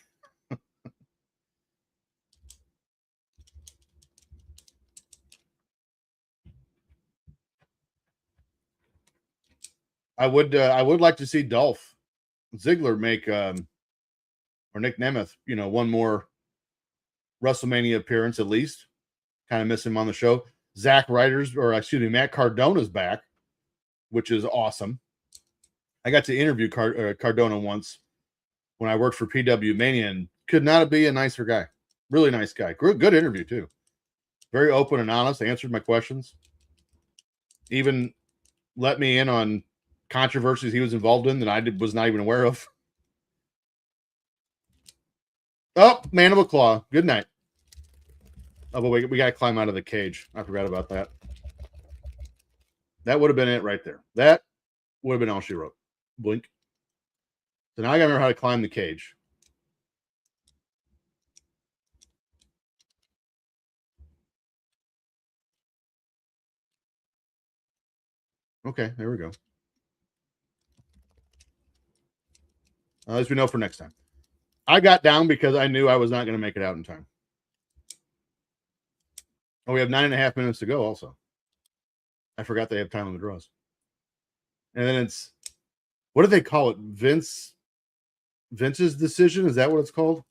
I would like to see Dolph Ziggler make or Nick Nemeth, one more WrestleMania appearance at least. Kind of miss him on the show. Matt Cardona's back, which is awesome. I got to interview Cardona once when I worked for PW Mania, and could not be a nicer guy. Really nice guy. Good interview too. Very open and honest. Answered my questions. Even let me in on controversies he was involved in that I was not even aware of. Oh, Mandible Claw. Good night. Oh, but we got to climb out of the cage. I forgot about that. That would have been it right there. That would have been all she wrote. Blink. So now I got to remember how to climb the cage. Okay, there we go. At least we know for next time. I got down because I knew I was not going to make it out in time. Oh, we have 9.5 minutes to go also. I forgot they have time on the draws. And then it's, what do they call it? Vince's decision? Is that what it's called?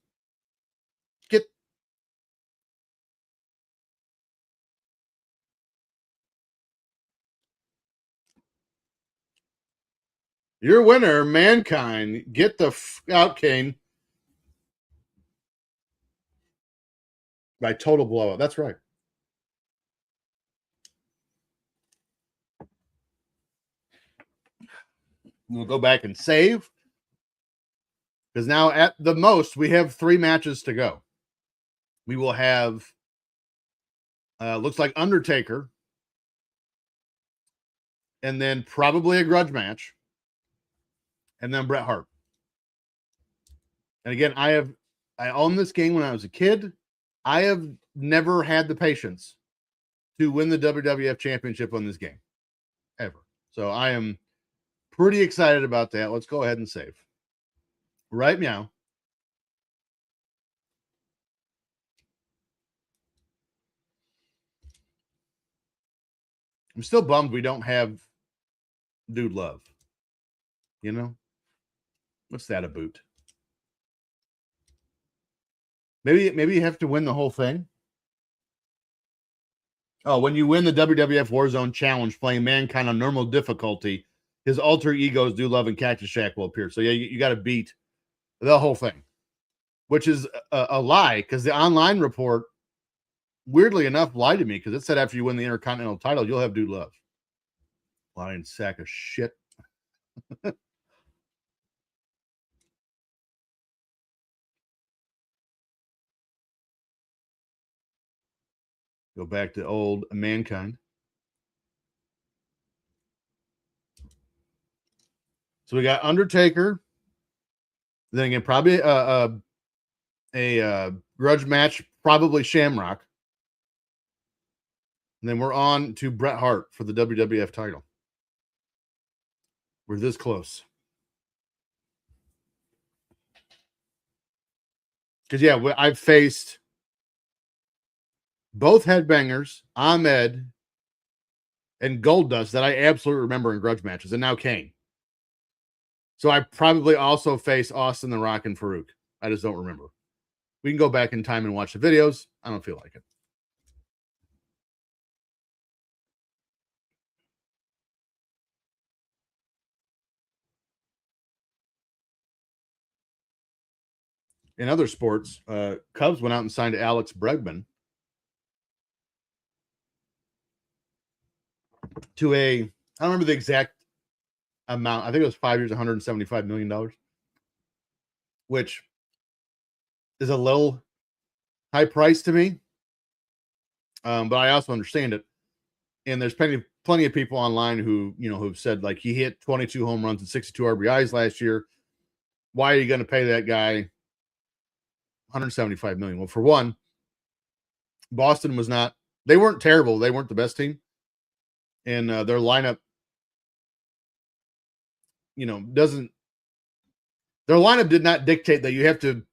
Your winner, Mankind. Get the out, Kane. By total blowout. That's right. We'll go back and save. Because now at the most, we have 3 matches to go. We will have, looks like Undertaker. And then probably a grudge match. And then Bret Hart. And again, I owned this game when I was a kid. I have never had the patience to win the WWF Championship on this game. Ever. So I am pretty excited about that. Let's go ahead and save. Right meow. I'm still bummed we don't have Dude Love. What's that about? Maybe you have to win the whole thing. Oh, when you win the WWF Warzone Challenge playing Mankind on normal difficulty, his alter egos Dude Love and Cactus Jack will appear. So yeah, you got to beat the whole thing, which is a lie because the online report, weirdly enough, lied to me because it said after you win the Intercontinental title, you'll have Dude Love. Lying sack of shit. Go back to old Mankind. So we got Undertaker. Then again, probably a grudge match, probably Shamrock. And then we're on to Bret Hart for the WWF title. We're this close. Because, yeah, I've faced both headbangers, Ahmed and Goldust, that I absolutely remember in grudge matches, and now Kane. So I probably also face Austin, The Rock, and Farouk. I just don't remember. We can go back in time and watch the videos. I don't feel like it. In other sports, Cubs went out and signed Alex Bregman to I don't remember the exact amount. I think it was 5 years, $175 million, which is a little high price to me. But I also understand it. And there's plenty of people online who, who've said like he hit 22 home runs and 62 RBIs last year. why are you going to pay that guy $175 million? Well, for one, Boston was not, they weren't terrible. They weren't the best team. And their lineup, their lineup did not dictate that you have to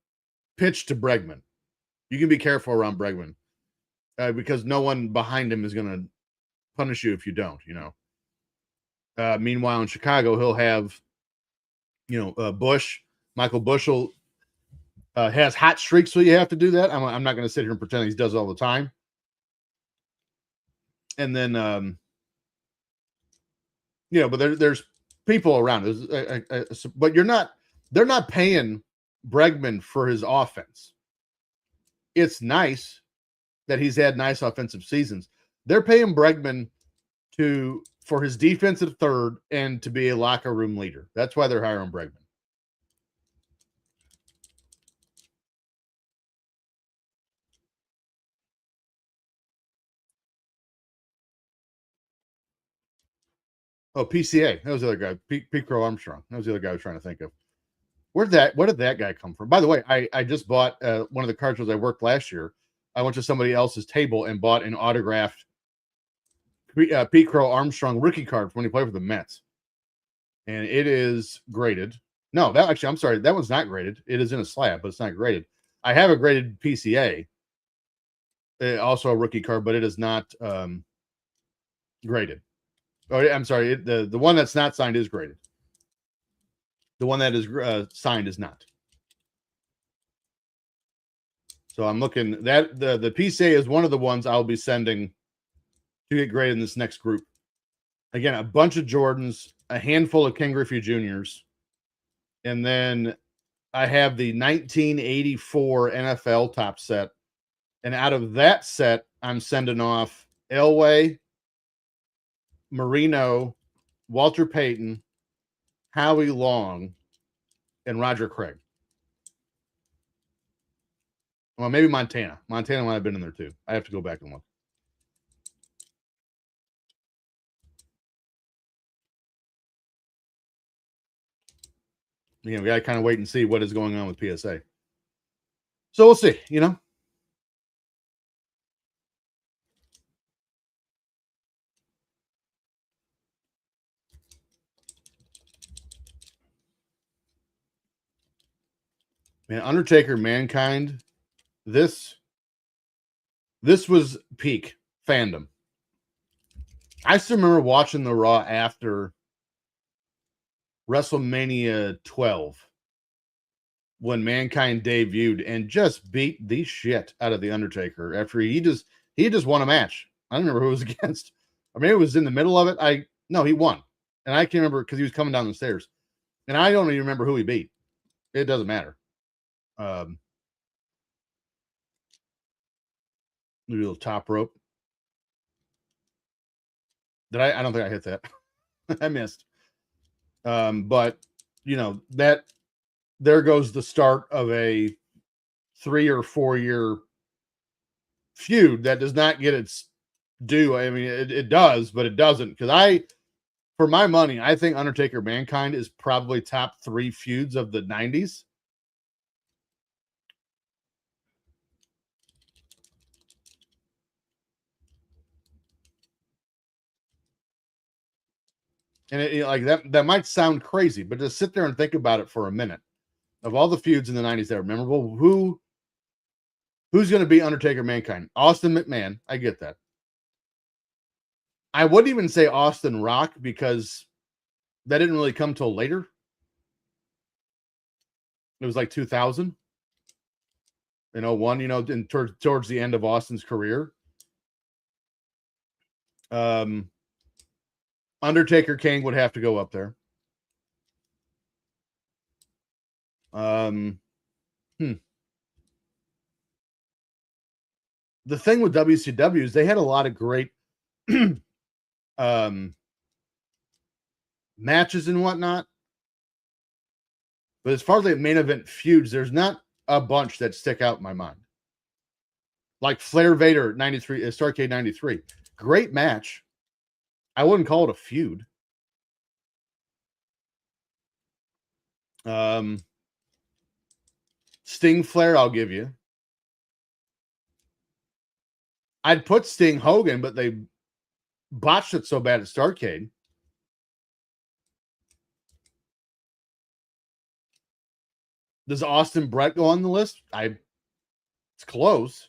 pitch to Bregman. You can be careful around Bregman because no one behind him is going to punish you if you don't, meanwhile, in Chicago, he'll have, Bush. Michael Bush has hot streaks, so you have to do that. I'm not going to sit here and pretend he does it all the time. And then, but there's people around. But they're not paying Bregman for his offense. It's nice that he's had nice offensive seasons. They're paying Bregman for his defensive third and to be a locker room leader. That's why they're hiring Bregman. Oh, PCA. That was the other guy. Pete Crow Armstrong. That was the other guy I was trying to think of. Where did that guy come from? By the way, I just bought one of the cards I worked last year. I went to somebody else's table and bought an autographed Pete Crow Armstrong rookie card from when he played for the Mets. And it is graded. No, I'm sorry. That one's not graded. It is in a slab, but it's not graded. I have a graded PCA, also a rookie card, but it is not graded. Oh, I'm sorry. The one that's not signed is graded. The one that is signed is not. So I'm looking that the PCA is one of the ones I'll be sending to get graded in this next group. Again, a bunch of Jordans, a handful of Ken Griffey Juniors, and then I have the 1984 NFL top set. And out of that set, I'm sending off Elway, Marino, Walter Payton, Howie Long, and Roger Craig. Well, maybe Montana. Montana might have been in there too. I have to go back and look. We got to kind of wait and see what is going on with PSA. So we'll see, Man, Undertaker, Mankind, this was peak fandom. I still remember watching the Raw after WrestleMania 12 when Mankind debuted and just beat the shit out of the Undertaker after he just won a match. I don't remember who it was against. I mean, it was in the middle of it. He won. And I can't remember because he was coming down the stairs. And I don't even remember who he beat. It doesn't matter. Maybe a little top rope. I don't think I hit that. I missed. But that there goes the start of a 3 or 4 year feud that does not get its due. I mean, it does, but it doesn't. Because for my money, I think Undertaker Mankind is probably top 3 feuds of the 90s. And like that might sound crazy, but just sit there and think about it for a minute. Of all the feuds in the 90s that are memorable, who's going to be Undertaker Mankind? Austin McMahon. I get that. I wouldn't even say Austin Rock because that didn't really come till later. It was like 2000 in 01, towards the end of Austin's career. Undertaker King would have to go up there. The thing with WCW is they had a lot of great matches and whatnot. But as far as the main event feuds, there's not a bunch that stick out in my mind. Like Flair Vader 93, Starrcade 93. Great match. I wouldn't call it a feud. Sting Flair, I'll give you. I'd put Sting Hogan, but they botched it so bad at Starrcade. Does Austin Brett go on the list? It's close.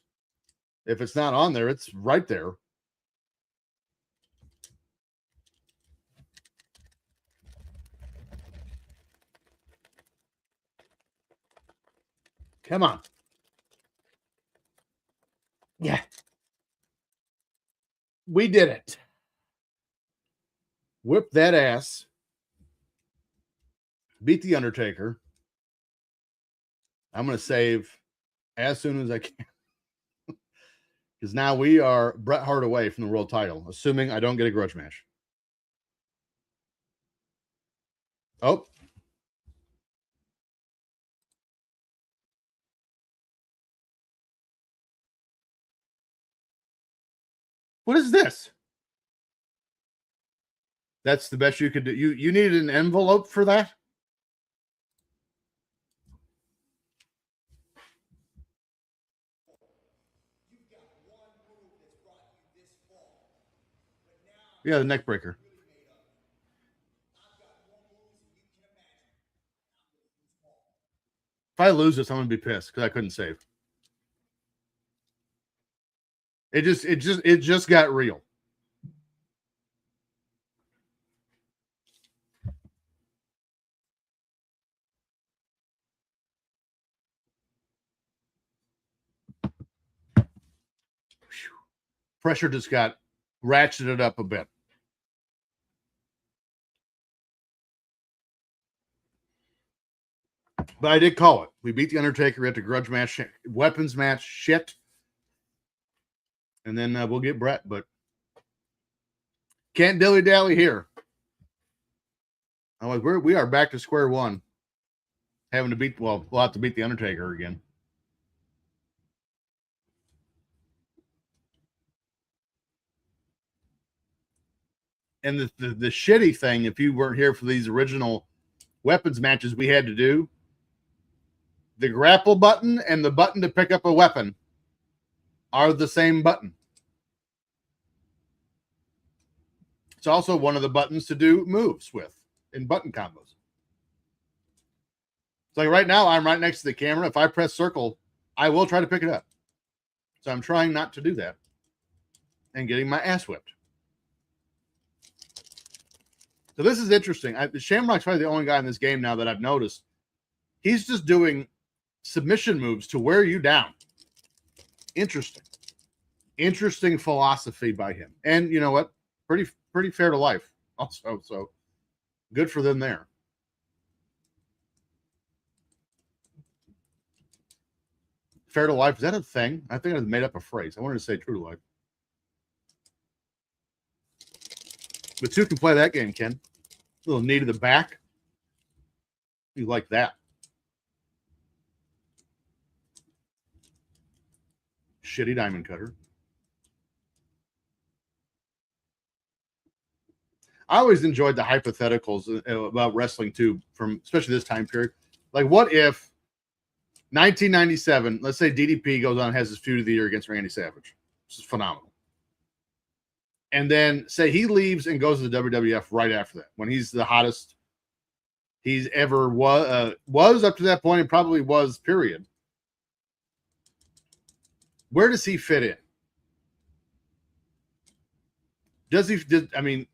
If it's not on there, it's right there. Come on. Yeah. We did it. Whip that ass. Beat The Undertaker. I'm going to save as soon as I can. Because now we are Bret Hart away from the world title, assuming I don't get a grudge match. Oh. What is this? That's the best you could do. You needed an envelope for that? Yeah, the neck breaker. If I lose this, I'm gonna be pissed because I couldn't save. It just got real. Pressure just got ratcheted up a bit. But I did call it. We beat The Undertaker at the grudge match, weapons match, shit. And then we'll get Bret, but can't dilly-dally here. I'm like, we are back to square one. Having to beat, well, we'll have to beat The Undertaker again. And the shitty thing, if you weren't here for these original weapons matches we had to do, the grapple button and the button to pick up a weapon are the same button. It's also one of the buttons to do moves with in button combos. It's like right now, I'm right next to the camera. If I press circle, I will try to pick it up. So I'm trying not to do that and getting my ass whipped. So this is interesting. Shamrock's probably the only guy in this game now that I've noticed. He's just doing submission moves to wear you down. Interesting. Interesting philosophy by him. And you know what? Pretty fair to life also. So good for them there. Fair to life, is that a thing? I think I made up a phrase. I wanted to say true to life. But two can play that game, Ken. A little knee to the back. You like that. Shitty diamond cutter. I always enjoyed the hypotheticals about wrestling too, from especially this time period. Like, what if 1997, let's say DDP goes on and has his feud of the year against Randy Savage, which is phenomenal. And then say he leaves and goes to the WWF right after that, when he's the hottest he's ever was up to that point and probably was, period. Where does he fit in? I mean,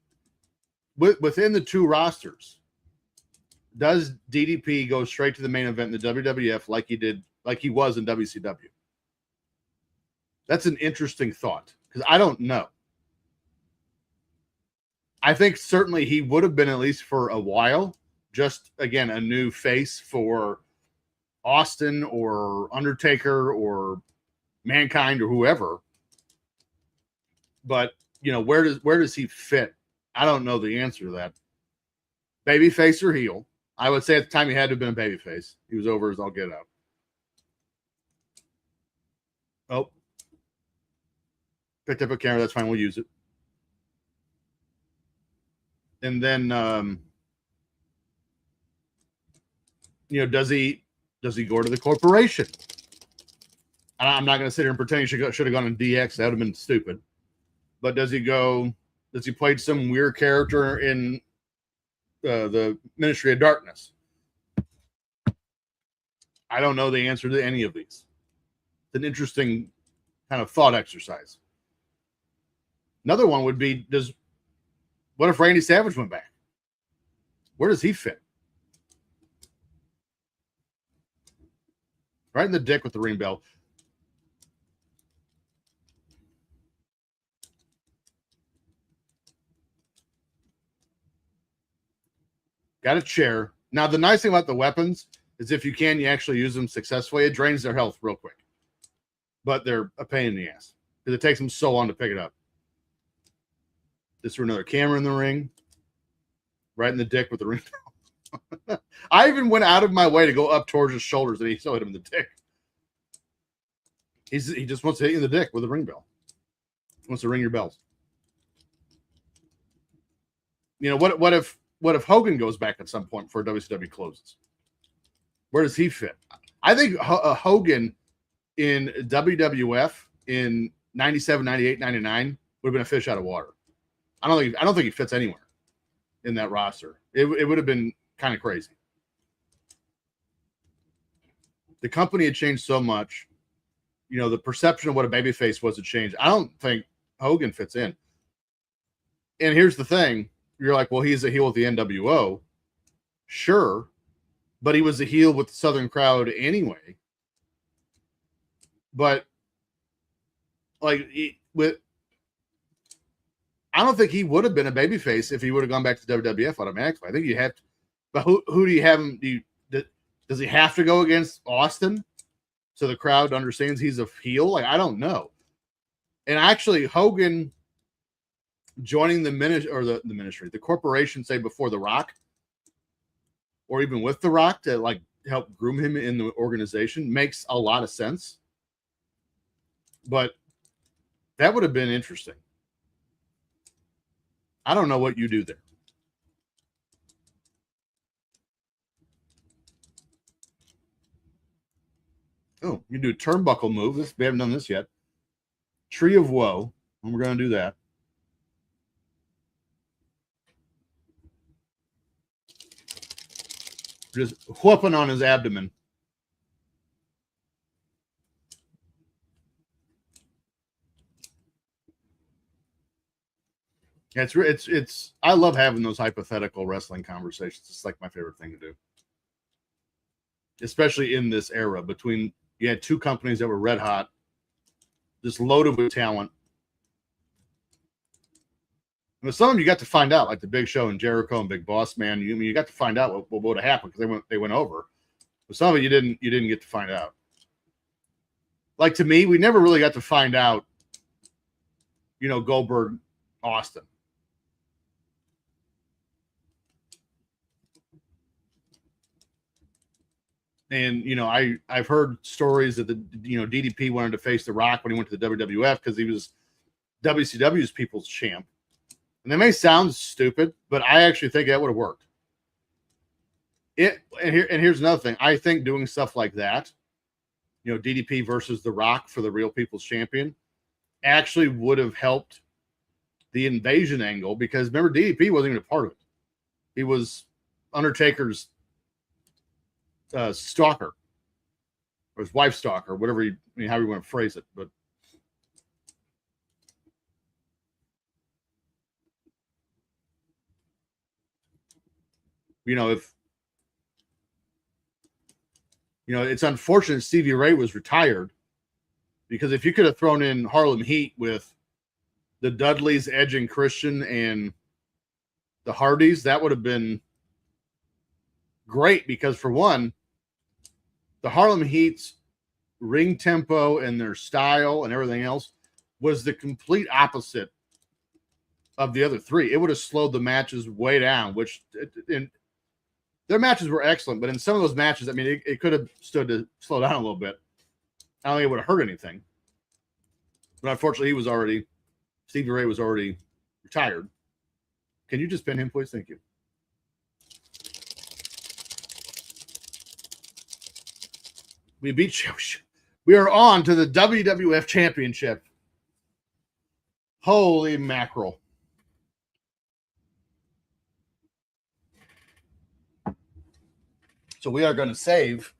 within the two rosters, does DDP go straight to the main event in the WWF like he was in WCW? That's an interesting thought because I don't know. I think certainly he would have been, at least for a while, just, again, a new face for Austin or Undertaker or Mankind or whoever. But, you know, where does he fit? I don't know the answer to that. Babyface or heel? I would say at the time he had to have been a babyface. He was over as all get out. Oh. Picked up a camera. That's fine. We'll use it. And then, you know, does he Does he go to the corporation? I'm not going to sit here and pretend he should have gone in DX. That would have been stupid. But does he play some weird character in the Ministry of Darkness? I don't know the answer to any of these. It's an interesting kind of thought exercise. Another one would be, what if Randy Savage went back? Where does he fit? Right in the dick with the ring bell. Got a chair. Now, the nice thing about the weapons is if you actually use them successfully. It drains their health real quick. But they're a pain in the ass because it takes them so long to pick it up. Just threw another camera in the ring. Right in the dick with the ring bell. I even went out of my way to go up towards his shoulders and he still hit him in the dick. He just wants to hit you in the dick with a ring bell. He wants to ring your bells. You know, what if Hogan goes back at some point before WCW closes? Where does he fit? I think Hogan in WWF in 97, 98, 99 would have been a fish out of water. I don't think he fits anywhere in that roster. It would have been kind of crazy. The company had changed so much. You know, the perception of what a babyface was had changed. I don't think Hogan fits in. And here's the thing. You're like, well, he's a heel with the NWO. Sure. But he was a heel with the Southern crowd anyway. But, like, I don't think he would have been a babyface if he would have gone back to WWF automatically. I think you have to. But who do you have him? Does he have to go against Austin so the crowd understands he's a heel? Like, I don't know. And actually, Hogan joining the ministry, the corporation, say before The Rock, or even with The Rock to like help groom him in the organization makes a lot of sense. But that would have been interesting. I don't know what you do there. Oh, you do a turnbuckle move. We haven't done this yet. Tree of Woe. And we're going to do that. Just whooping on his abdomen. It's I love having those hypothetical wrestling conversations. It's like my favorite thing to do. Especially in this era between you had two companies that were red hot, just loaded with talent. And some of them you got to find out, like the Big Show and Jericho and Big Boss Man. You got to find out what would have happened because they went over. But some of it you didn't get to find out. Like to me, we never really got to find out, you know, Goldberg, Austin. And, you know, I've heard stories that DDP wanted to face The Rock when he went to the WWF because he was WCW's People's Champ. And that may sound stupid, but I actually think that would have worked. And here's another thing. I think doing stuff like that, you know, DDP versus The Rock for the real People's Champion, actually would have helped the invasion angle because remember, DDP wasn't even a part of it. He was Undertaker's stalker, or his wife's stalker, whatever however you want to phrase it. But you know, it's unfortunate Stevie Ray was retired because if you could have thrown in Harlem Heat with the Dudleys, Edge and Christian, and the Hardys, that would have been great because for one, the Harlem Heat's ring tempo and their style and everything else was the complete opposite of the other three. It would have slowed the matches way down, which their matches were excellent, but in some of those matches, I mean, it could have stood to slow down a little bit. I don't think it would have hurt anything. But unfortunately, Stevie Ray was already retired. Can you just pin him, please? Thank you. We beat you. We are on to the WWF Championship. Holy mackerel. So we are going to save.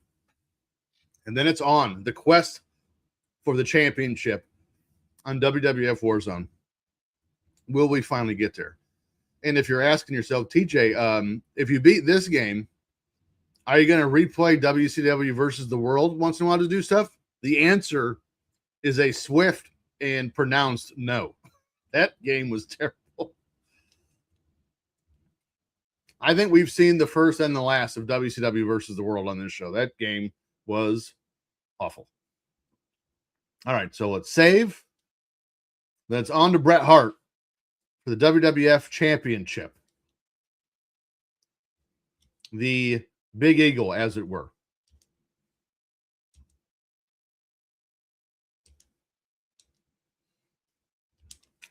And then it's on. The quest for the championship on WWF Warzone. Will we finally get there? And if you're asking yourself, TJ, if you beat this game, are you going to replay WCW versus the World once in a while to do stuff? The answer is a swift and pronounced no. That game was terrible. I think we've seen the first and the last of WCW versus the World on this show. That game was awful. All right, so let's save. Then it's on to Bret Hart for the WWF Championship. The Big Eagle, as it were.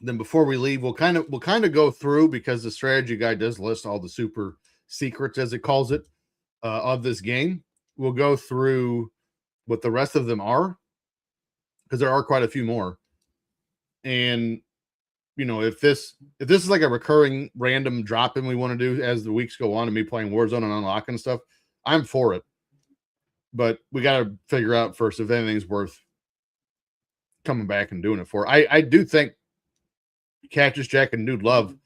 Then before we leave, we'll kind of go through, because the strategy guide does list all the super secrets, as it calls it, of this game. We'll go through what the rest of them are, because there are quite a few more. And you know, if this is like a recurring random drop in we want to do as the weeks go on, and me playing Warzone and unlocking stuff, I'm for it. But we got to figure out first if anything's worth coming back and doing it for. I do think Cactus Jack and Dude Love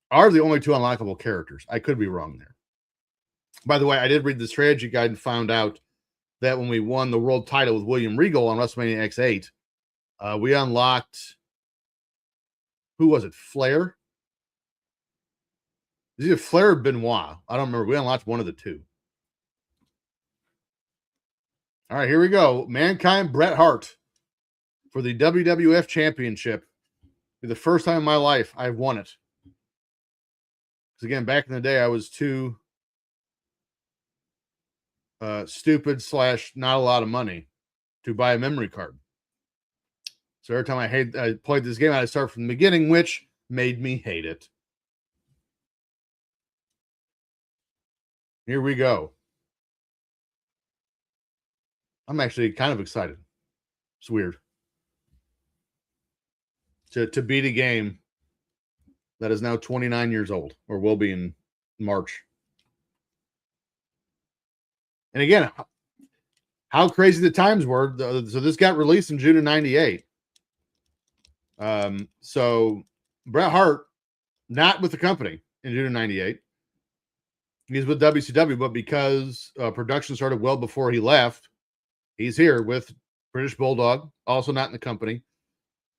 are the only two unlockable characters. I could be wrong there. By the way, I did read the strategy guide and found out that when we won the world title with William Regal on WrestleMania X8, we unlocked, who was it? Flair? Is it Flair or Benoit? I don't remember. We unlocked one of the two. All right, here we go. Mankind Bret Hart for the WWF Championship. The first time in my life I've won it. Because again, back in the day, I was too stupid / not a lot of money to buy a memory card. So every time I played this game, I had to start from the beginning, which made me hate it. Here we go. I'm actually kind of excited. It's weird. To beat a game that is now 29 years old, or will be in March. And again, how crazy the times were. So this got released in June of 98. So Bret Hart, not with the company in June of 98. He's with WCW, but because production started well before he left, he's here with British Bulldog, also not in the company.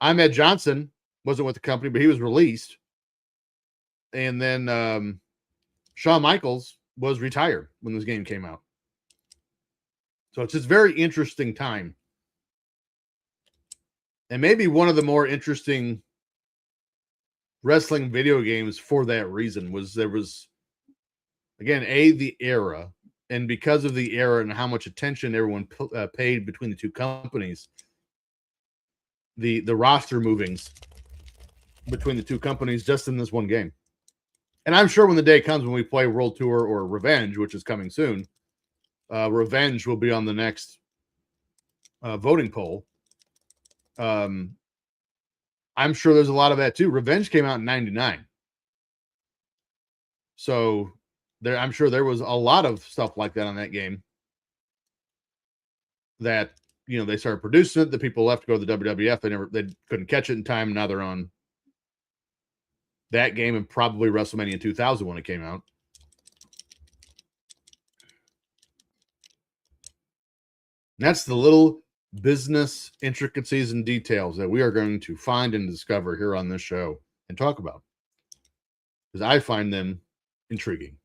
Ahmed Johnson wasn't with the company, but he was released. And then Shawn Michaels was retired when this game came out. So it's just very interesting time. And maybe one of the more interesting wrestling video games for that reason was there was, again, the era. And because of the era and how much attention everyone paid between the two companies, the roster movings between the two companies just in this one game. And I'm sure when the day comes when we play World Tour or Revenge, which is coming soon, Revenge will be on the next voting poll. I'm sure there's a lot of that too. Revenge came out in 99. So I'm sure there was a lot of stuff like that on that game that, you know, they started producing it. The people left to go to the WWF. They couldn't catch it in time. Now they're on that game and probably WrestleMania 2000 when it came out. And that's the little business intricacies and details that we are going to find and discover here on this show and talk about, because I find them intriguing.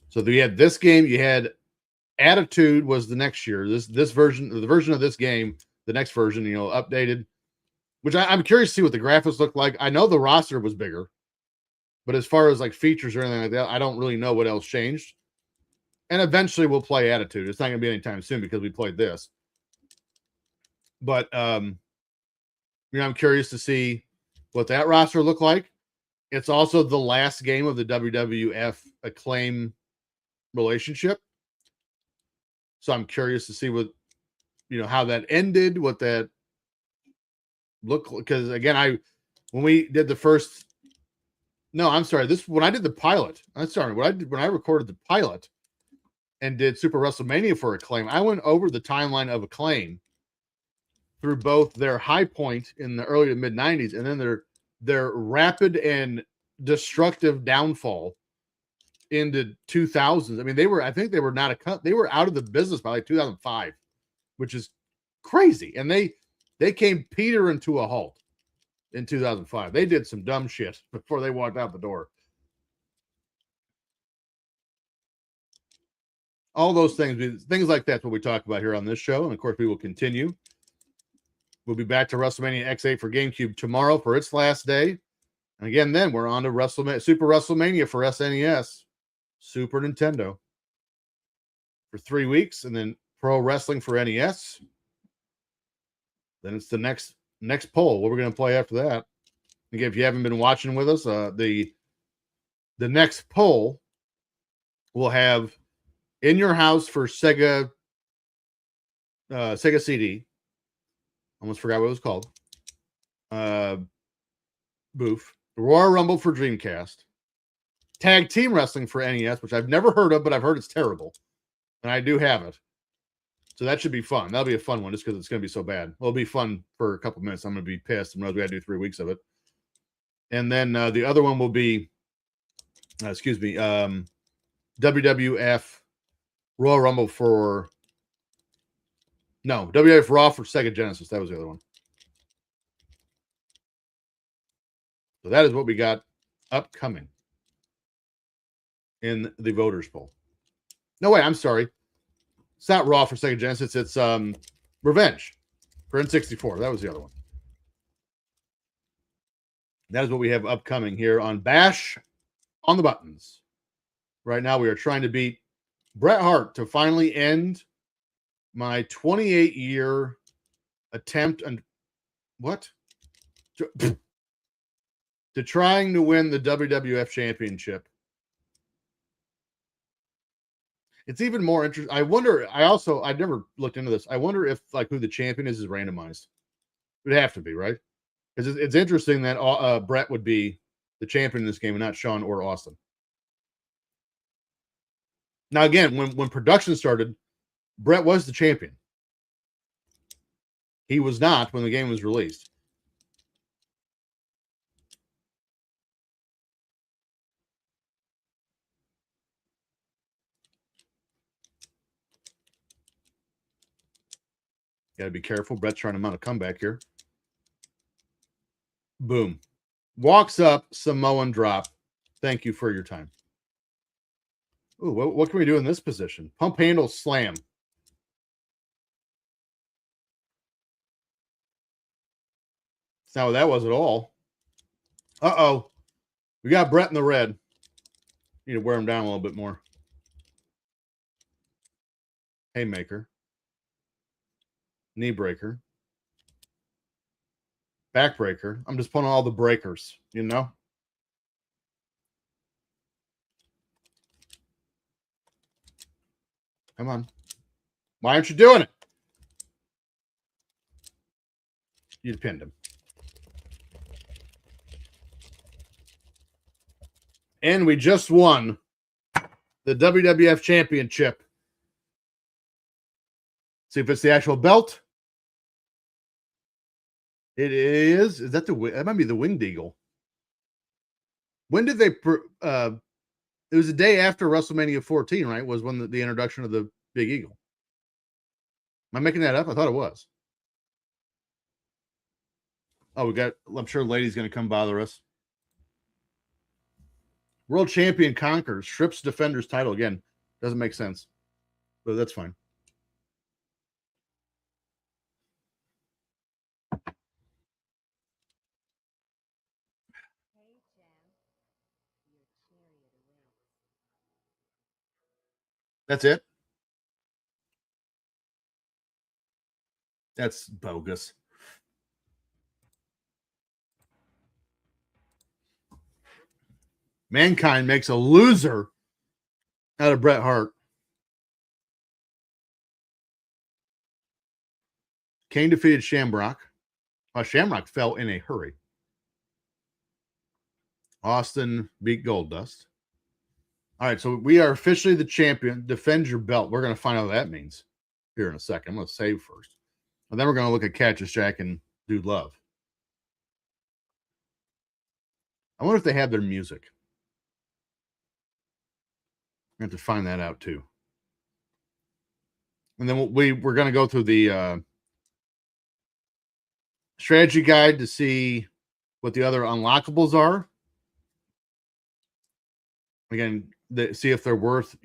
So you had this game, you had Attitude was the next year. This version, the version of this game, the next version, you know, updated, which I'm curious to see what the graphics look like. I know the roster was bigger, but as far as like features or anything like that, I don't really know what else changed. And eventually we'll play Attitude. It's not going to be anytime soon because we played this. But, you know, I'm curious to see what that roster looked like. It's also the last game of the WWF Acclaim relationship. So I'm curious to see what, how that ended, what that looked like. Because again, when we did the first, no, I'm sorry, when I did the pilot, I'm sorry, when I recorded the pilot and did Super WrestleMania for Acclaim, I went over the timeline of Acclaim through both their high point in the early to mid 90s and then their rapid and destructive downfall into 2000s. I mean, I think they were they were out of the business by like 2005, which is crazy. And they came petering to a halt in 2005. They did some dumb shit before they walked out the door. All those things like that's what we talk about here on this show. And of course, we will continue. We'll be back to WrestleMania X8 for GameCube tomorrow for its last day. And again, then we're on to Super WrestleMania for SNES, Super Nintendo for 3 weeks, and then Pro Wrestling for NES. Then it's the next poll. What we're going to play after that. Again, if you haven't been watching with us, the next poll will have In Your House for Sega CD. Almost forgot what it was called. Boof. Royal Rumble for Dreamcast. Tag Team Wrestling for NES, which I've never heard of, but I've heard it's terrible. And I do have it. So that should be fun. That'll be a fun one just because it's going to be so bad. Well, it'll be fun for a couple minutes. I'm going to be pissed and realize we got to do 3 weeks of it. And then the other one will be, WWF Royal Rumble for, no, WWF Raw for Sega Genesis. That was the other one. So that is what we got upcoming in the voters poll. No, wait, I'm sorry. It's not Raw for Sega Genesis. It's Revenge for N64. That was the other one. That is what we have upcoming here on Bash on the Buttons. Right now, we are trying to beat Bret Hart to finally end my 28-year attempt and what? To trying to win the WWF Championship. It's even more interesting. I wonder, I've never looked into this. I wonder if like who the champion is randomized. It would have to be, right? Because it's interesting that Bret would be the champion in this game and not Shawn or Austin. Now, again, when production started, Bret was the champion. He was not when the game was released. Got to be careful. Bret's trying to mount a comeback here. Boom. Walks up, Samoan drop. Thank you for your time. Ooh, what can we do in this position? Pump handle slam. That's not what that was at all. Uh-oh. We got Bret in the red. Need to wear him down a little bit more. Haymaker. Knee breaker. Backbreaker. I'm just pulling all the breakers, you know? Come on. Why aren't you doing it? You pinned him. And we just won the WWF Championship. See if it's the actual belt. It is. Is that that might be the Winged Eagle. When did they? It was the day after WrestleMania 14, right? Was when the introduction of the Big Eagle. Am I making that up? I thought it was. Oh, I'm sure Lady's going to come bother us. World champion conquers, strips defender's title again. Doesn't make sense, but that's fine. That's it. That's bogus. Mankind makes a loser out of Bret Hart. Kane defeated Shamrock. Shamrock fell in a hurry. Austin beat Goldust. All right, so we are officially the champion. Defend your belt. We're going to find out what that means here in a second. I'm going to save first. And then we're going to look at Cactus Jack and Dude Love. I wonder if they have their music. I have to find that out too. And then we're going to go through the strategy guide to see what the other unlockables are. Again, see if they're worth,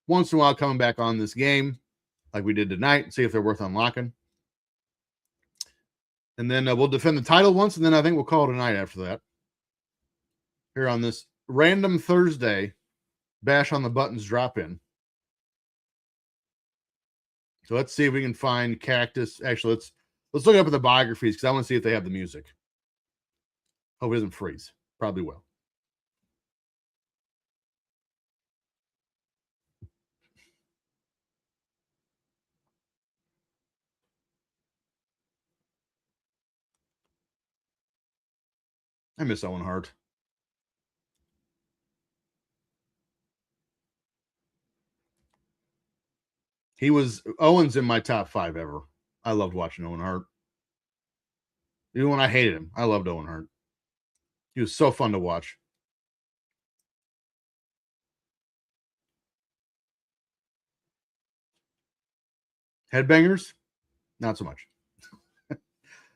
once in a while coming back on this game like we did tonight, see if they're worth unlocking. And then we'll defend the title once, and then I think we'll call it a night after that. Here on this random Thursday Bash on the Buttons drop-in. So let's see if we can find Cactus. Actually, let's look up at the biographies because I want to see if they have the music. Hope it doesn't freeze. Probably will. I miss Owen Hart. Owen's in my top 5 ever. I loved watching Owen Hart. Even when I hated him, I loved Owen Hart. He was so fun to watch. Headbangers? Not so much.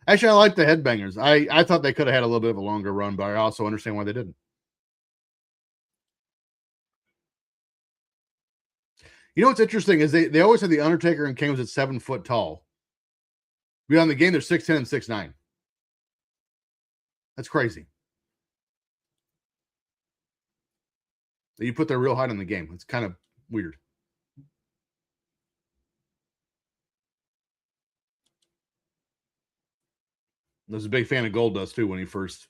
Actually, I like the Headbangers. I thought they could have had a little bit of a longer run, but I also understand why they didn't. You know what's interesting is they always had the Undertaker and Kane was at 7 foot tall. Beyond the game, they're 6'10" and 6'9". That's crazy. You put their real height on the game. It's kind of weird. I was a big fan of Goldust too when he first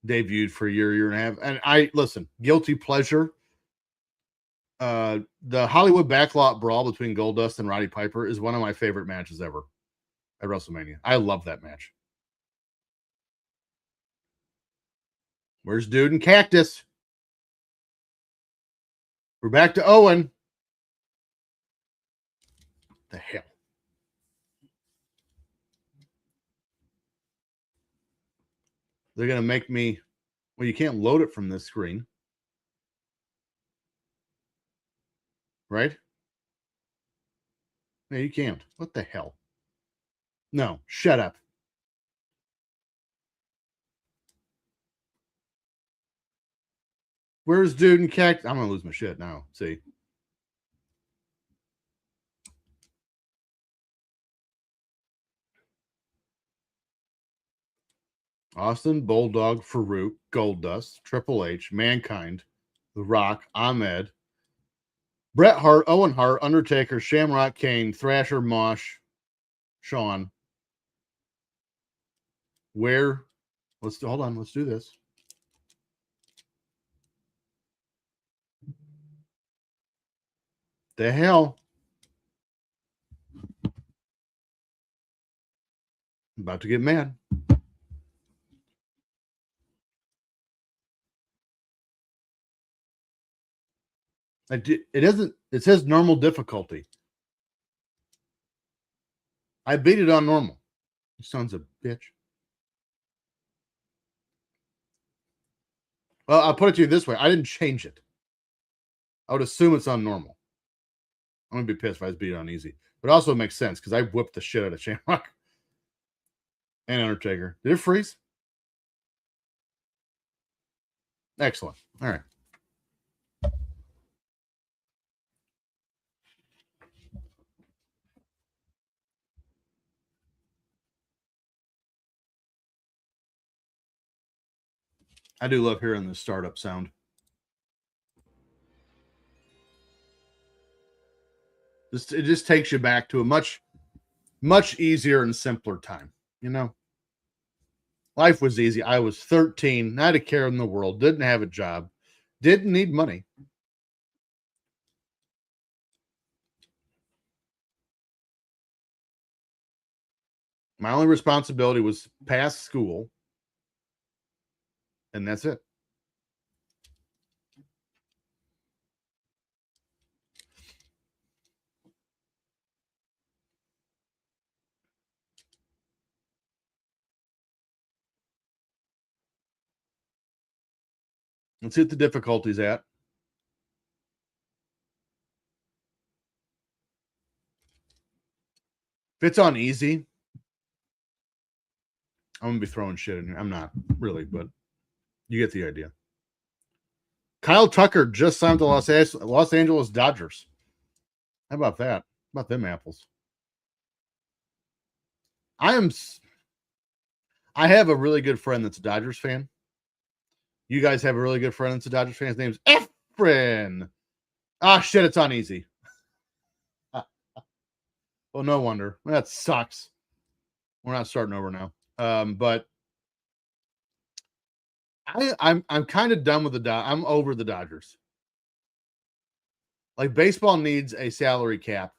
debuted for a year and a half. And listen, guilty pleasure. The Hollywood Backlot Brawl between Goldust and Roddy Piper is one of my favorite matches ever at WrestleMania. I love that match. Where's Dude and Cactus? We're back to Owen. The hell? They're going to make me... Well, you can't load it from this screen. Right? No, you can't. What the hell? No, shut up. Where's Dude and Cactus? I'm going to lose my shit now. See? Austin, Bulldog, Farouk, Goldust, Triple H, Mankind, The Rock, Ahmed, Bret Hart, Owen Hart, Undertaker, Shamrock, Kane, Thrasher, Mosh, Shawn. Hold on, let's do this. The hell? I'm about to get mad. It says normal difficulty. I beat it on normal. You sons of bitch. Well, I'll put it to you this way. I didn't change it. I would assume it's on normal. I'm going to be pissed if I just beat it on easy. But it also makes sense because I whipped the shit out of Shamrock and Undertaker. Did it freeze? Excellent. All right. I do love hearing the startup sound. It just takes you back to a much, much easier and simpler time. Life was easy. I was 13, not a care in the world, didn't have a job, didn't need money. My only responsibility was pass school, and that's it. Let's see what the difficulty's at. If it's on easy, I'm going to be throwing shit in here. I'm not really, but you get the idea. Kyle Tucker just signed the Los Angeles Dodgers. How about that? How about them apples? I have a really good friend that's a Dodgers fan. You guys have a really good friend that's a Dodgers fan. His name's Efren. Ah, shit, it's on easy. Well, no wonder. That sucks. We're not starting over now. But I'm kind of done with I'm over the Dodgers. Like, baseball needs a salary cap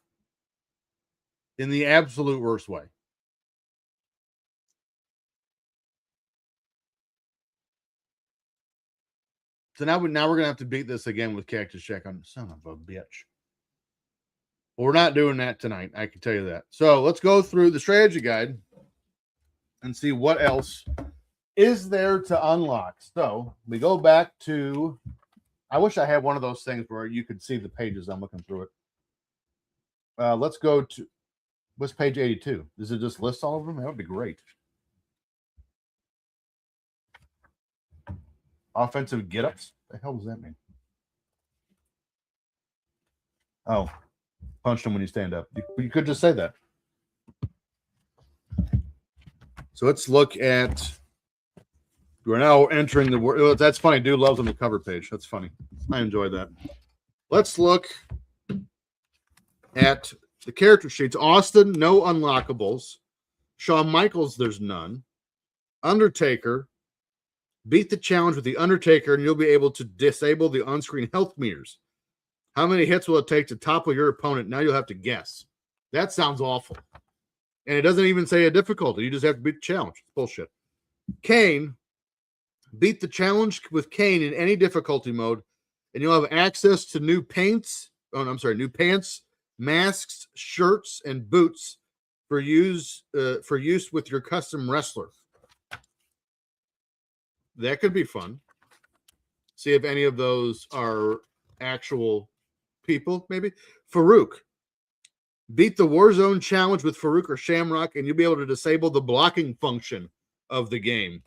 in the absolute worst way. So now we're gonna have to beat this again with Cactus Jack on son of a bitch. Well, we're not doing that tonight. I can tell you that. So let's go through the strategy guide and see what else is there to unlock. So we go back to, I wish I had one of those things where you could see the pages. I'm looking through it. Let's go to, what's page 82? Does it just list all of them? That would be great. Offensive get-ups? What the hell does that mean? Oh, punch them when you stand up. You could just say that. So let's look at, we're now entering the word. Oh, that's funny. Dude loves on the cover page. That's funny. I enjoy that. Let's look at the character sheets. Austin, no unlockables. Shawn Michaels, there's none. Undertaker, beat the challenge with the Undertaker, and you'll be able to disable the on-screen health meters. How many hits will it take to topple your opponent? Now you'll have to guess. That sounds awful. And it doesn't even say a difficulty. You just have to beat the challenge. It's bullshit. Kane, beat the challenge with Kane in any difficulty mode, and you'll have access to new paints. New pants, masks, shirts, and boots for use with your custom wrestler. That could be fun. See if any of those are actual people, maybe. Farouk. Beat the Warzone challenge with Farouk or Shamrock, and you'll be able to disable the blocking function of the game.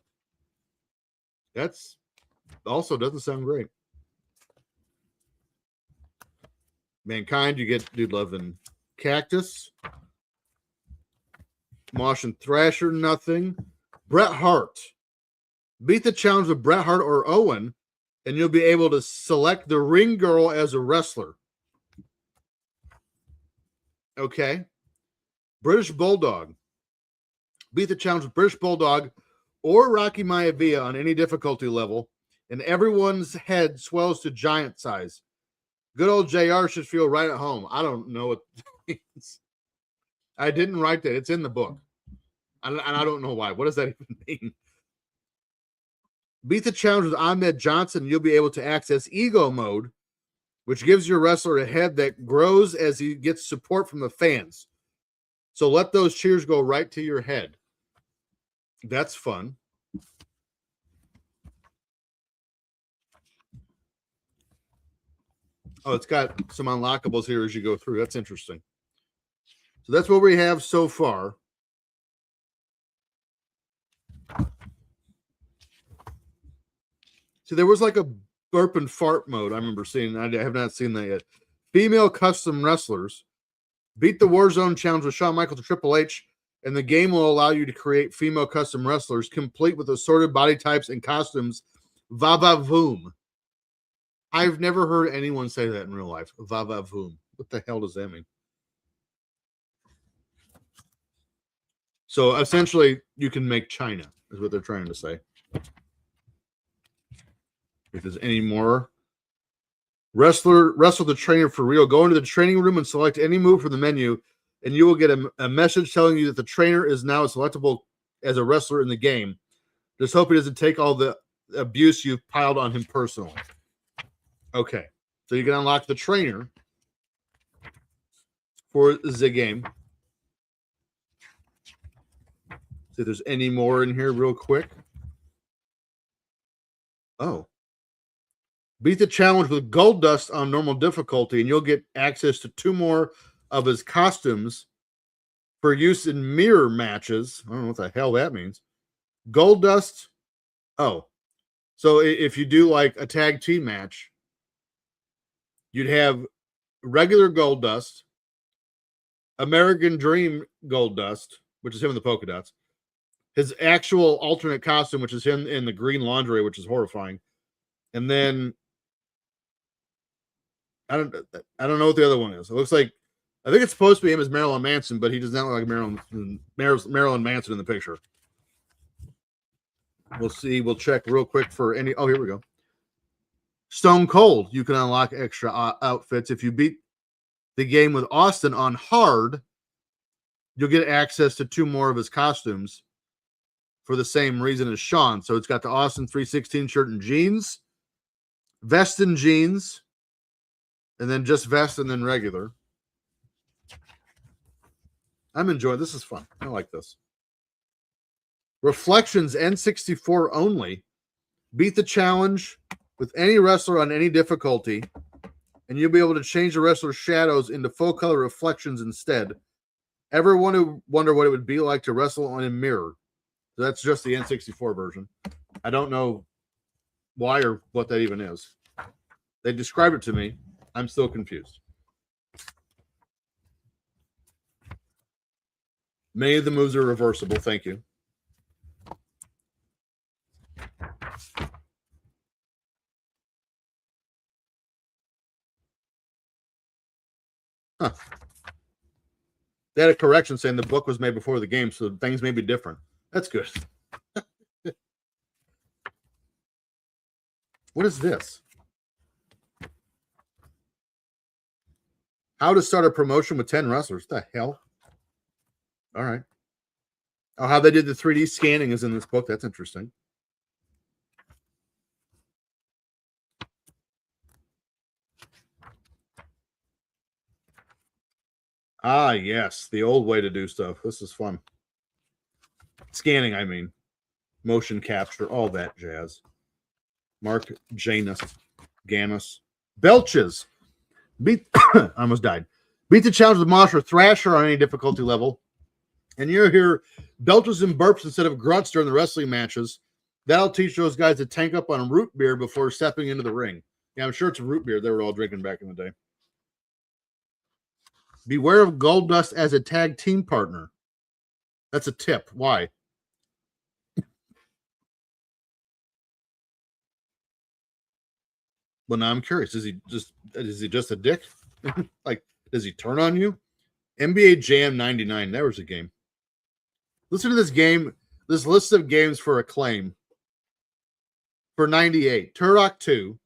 That's also doesn't sound great. Mankind, you get Dude Love and Cactus. Mosh and Thrasher, nothing. Bret Hart. Beat the challenge with Bret Hart or Owen, and you'll be able to select the ring girl as a wrestler. Okay. British Bulldog. Beat the challenge with British Bulldog or Rocky Maivia on any difficulty level, and everyone's head swells to giant size. Good old JR should feel right at home. I don't know what it means. I didn't write that. It's in the book. And I don't know why. What does that even mean? Beat the challenge with Ahmed Johnson. You'll be able to access ego mode, which gives your wrestler a head that grows as he gets support from the fans. So let those cheers go right to your head. That's fun. Oh, it's got some unlockables here as you go through. That's interesting. So that's what we have so far. So there was like a burp and fart mode I remember seeing. I have not seen that yet. Female custom wrestlers. Beat the Warzone challenge with Shawn Michaels to Triple H, and the game will allow you to create female custom wrestlers complete with assorted body types and costumes. Va-va-voom. I've never heard anyone say that in real life. Va-va-voom. What the hell does that mean? So essentially, you can make China, is what they're trying to say. If there's any more. Wrestle the trainer for real. Go into the training room and select any move from the menu. and you will get a message telling you that the trainer is now selectable as a wrestler in the game. Just hope he doesn't take all the abuse you've piled on him personally. Okay, so you can unlock the trainer for the game. See if there's any more in here real quick. Oh. Beat the challenge with Goldust on normal difficulty, and you'll get access to 2 more of his costumes for use in mirror matches. I don't know what the hell that means. Goldust. Oh. So if you do like a tag team match, you'd have regular Goldust, American Dream Goldust, which is him in the polka dots, his actual alternate costume, which is him in the green lingerie, which is horrifying, and then I don't know what the other one is. It looks like, I think it's supposed to be him as Marilyn Manson, but he does not look like Marilyn Manson in the picture. We'll see. We'll check real quick for any. Oh, here we go. Stone Cold. You can unlock extra outfits. If you beat the game with Austin on hard, you'll get access to 2 more of his costumes for the same reason as Sean. So it's got the Austin 316 shirt and jeans, vest and jeans, and then just vest and then regular. I'm enjoying this. Is fun. I like this. Reflections N64 only. Beat the challenge with any wrestler on any difficulty, and you'll be able to change the wrestler's shadows into full color reflections instead. Ever wonder what it would be like to wrestle on a mirror? So that's just the N64 version. I don't know why or what that even is. They described it to me. I'm still confused. Many of the moves are reversible. Thank you. Huh. They had a correction saying the book was made before the game, so things may be different. That's good. What is this? How to start a promotion with 10 wrestlers. The hell? All right. Oh, how they did the 3D scanning is in this book. That's interesting. Ah, yes. The old way to do stuff. This is fun. Scanning, I mean. Motion capture, all that jazz. Mark Janus. Ganus. Belches. Beat I almost died. Beat the challenge with Monster Thrasher on any difficulty level. And you'll hear belches and burps instead of grunts during the wrestling matches. That'll teach those guys to tank up on root beer before stepping into the ring. Yeah, I'm sure it's a root beer they were all drinking back in the day. Beware of Goldust as a tag team partner. That's a tip. Why? Well, now I'm curious. Is he just a dick? Like, does he turn on you? NBA Jam 99. There was a game. Listen to this game. This list of games for Acclaim. For 98. Turok 2.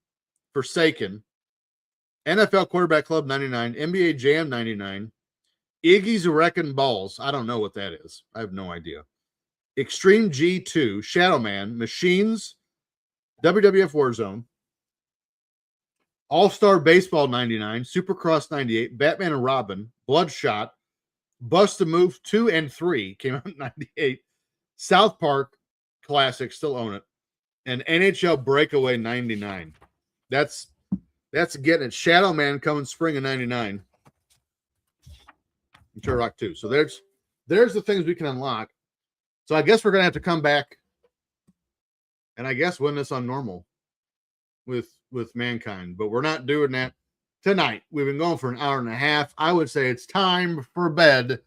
Forsaken. NFL Quarterback Club 99. NBA Jam 99. Iggy's Wrecking Balls. I don't know what that is. I have no idea. Extreme G2. Shadow Man. Machines. WWF Warzone. All-Star Baseball 99, Supercross 98, Batman and Robin, Bloodshot, Bust a Move 2 and 3 came out in 98, South Park Classic, still own it, and NHL Breakaway 99. That's getting it. Shadow Man coming spring of 99. And Turok 2. So there's the things we can unlock. So I guess we're gonna have to come back and I guess win this on normal with Mankind, but we're not doing that tonight. We've been going for an hour and a half. I would say it's time for bed.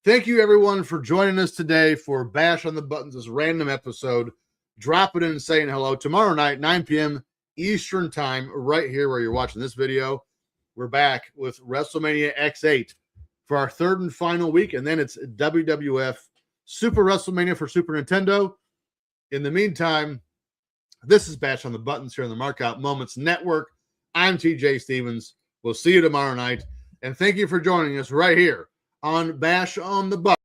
Thank you everyone for joining us today for Bash on the Buttons, this random episode. Drop it in and saying hello. Tomorrow night, 9 p.m. Eastern time, right here where you're watching this video. We're back with WrestleMania X8 for our third and final week, and then it's WWF Super WrestleMania for Super Nintendo. In the meantime, this is Bash on the Buttons here on the Markout Moments Network. I'm TJ Stevens. We'll see you tomorrow night. And thank you for joining us right here on Bash on the Buttons.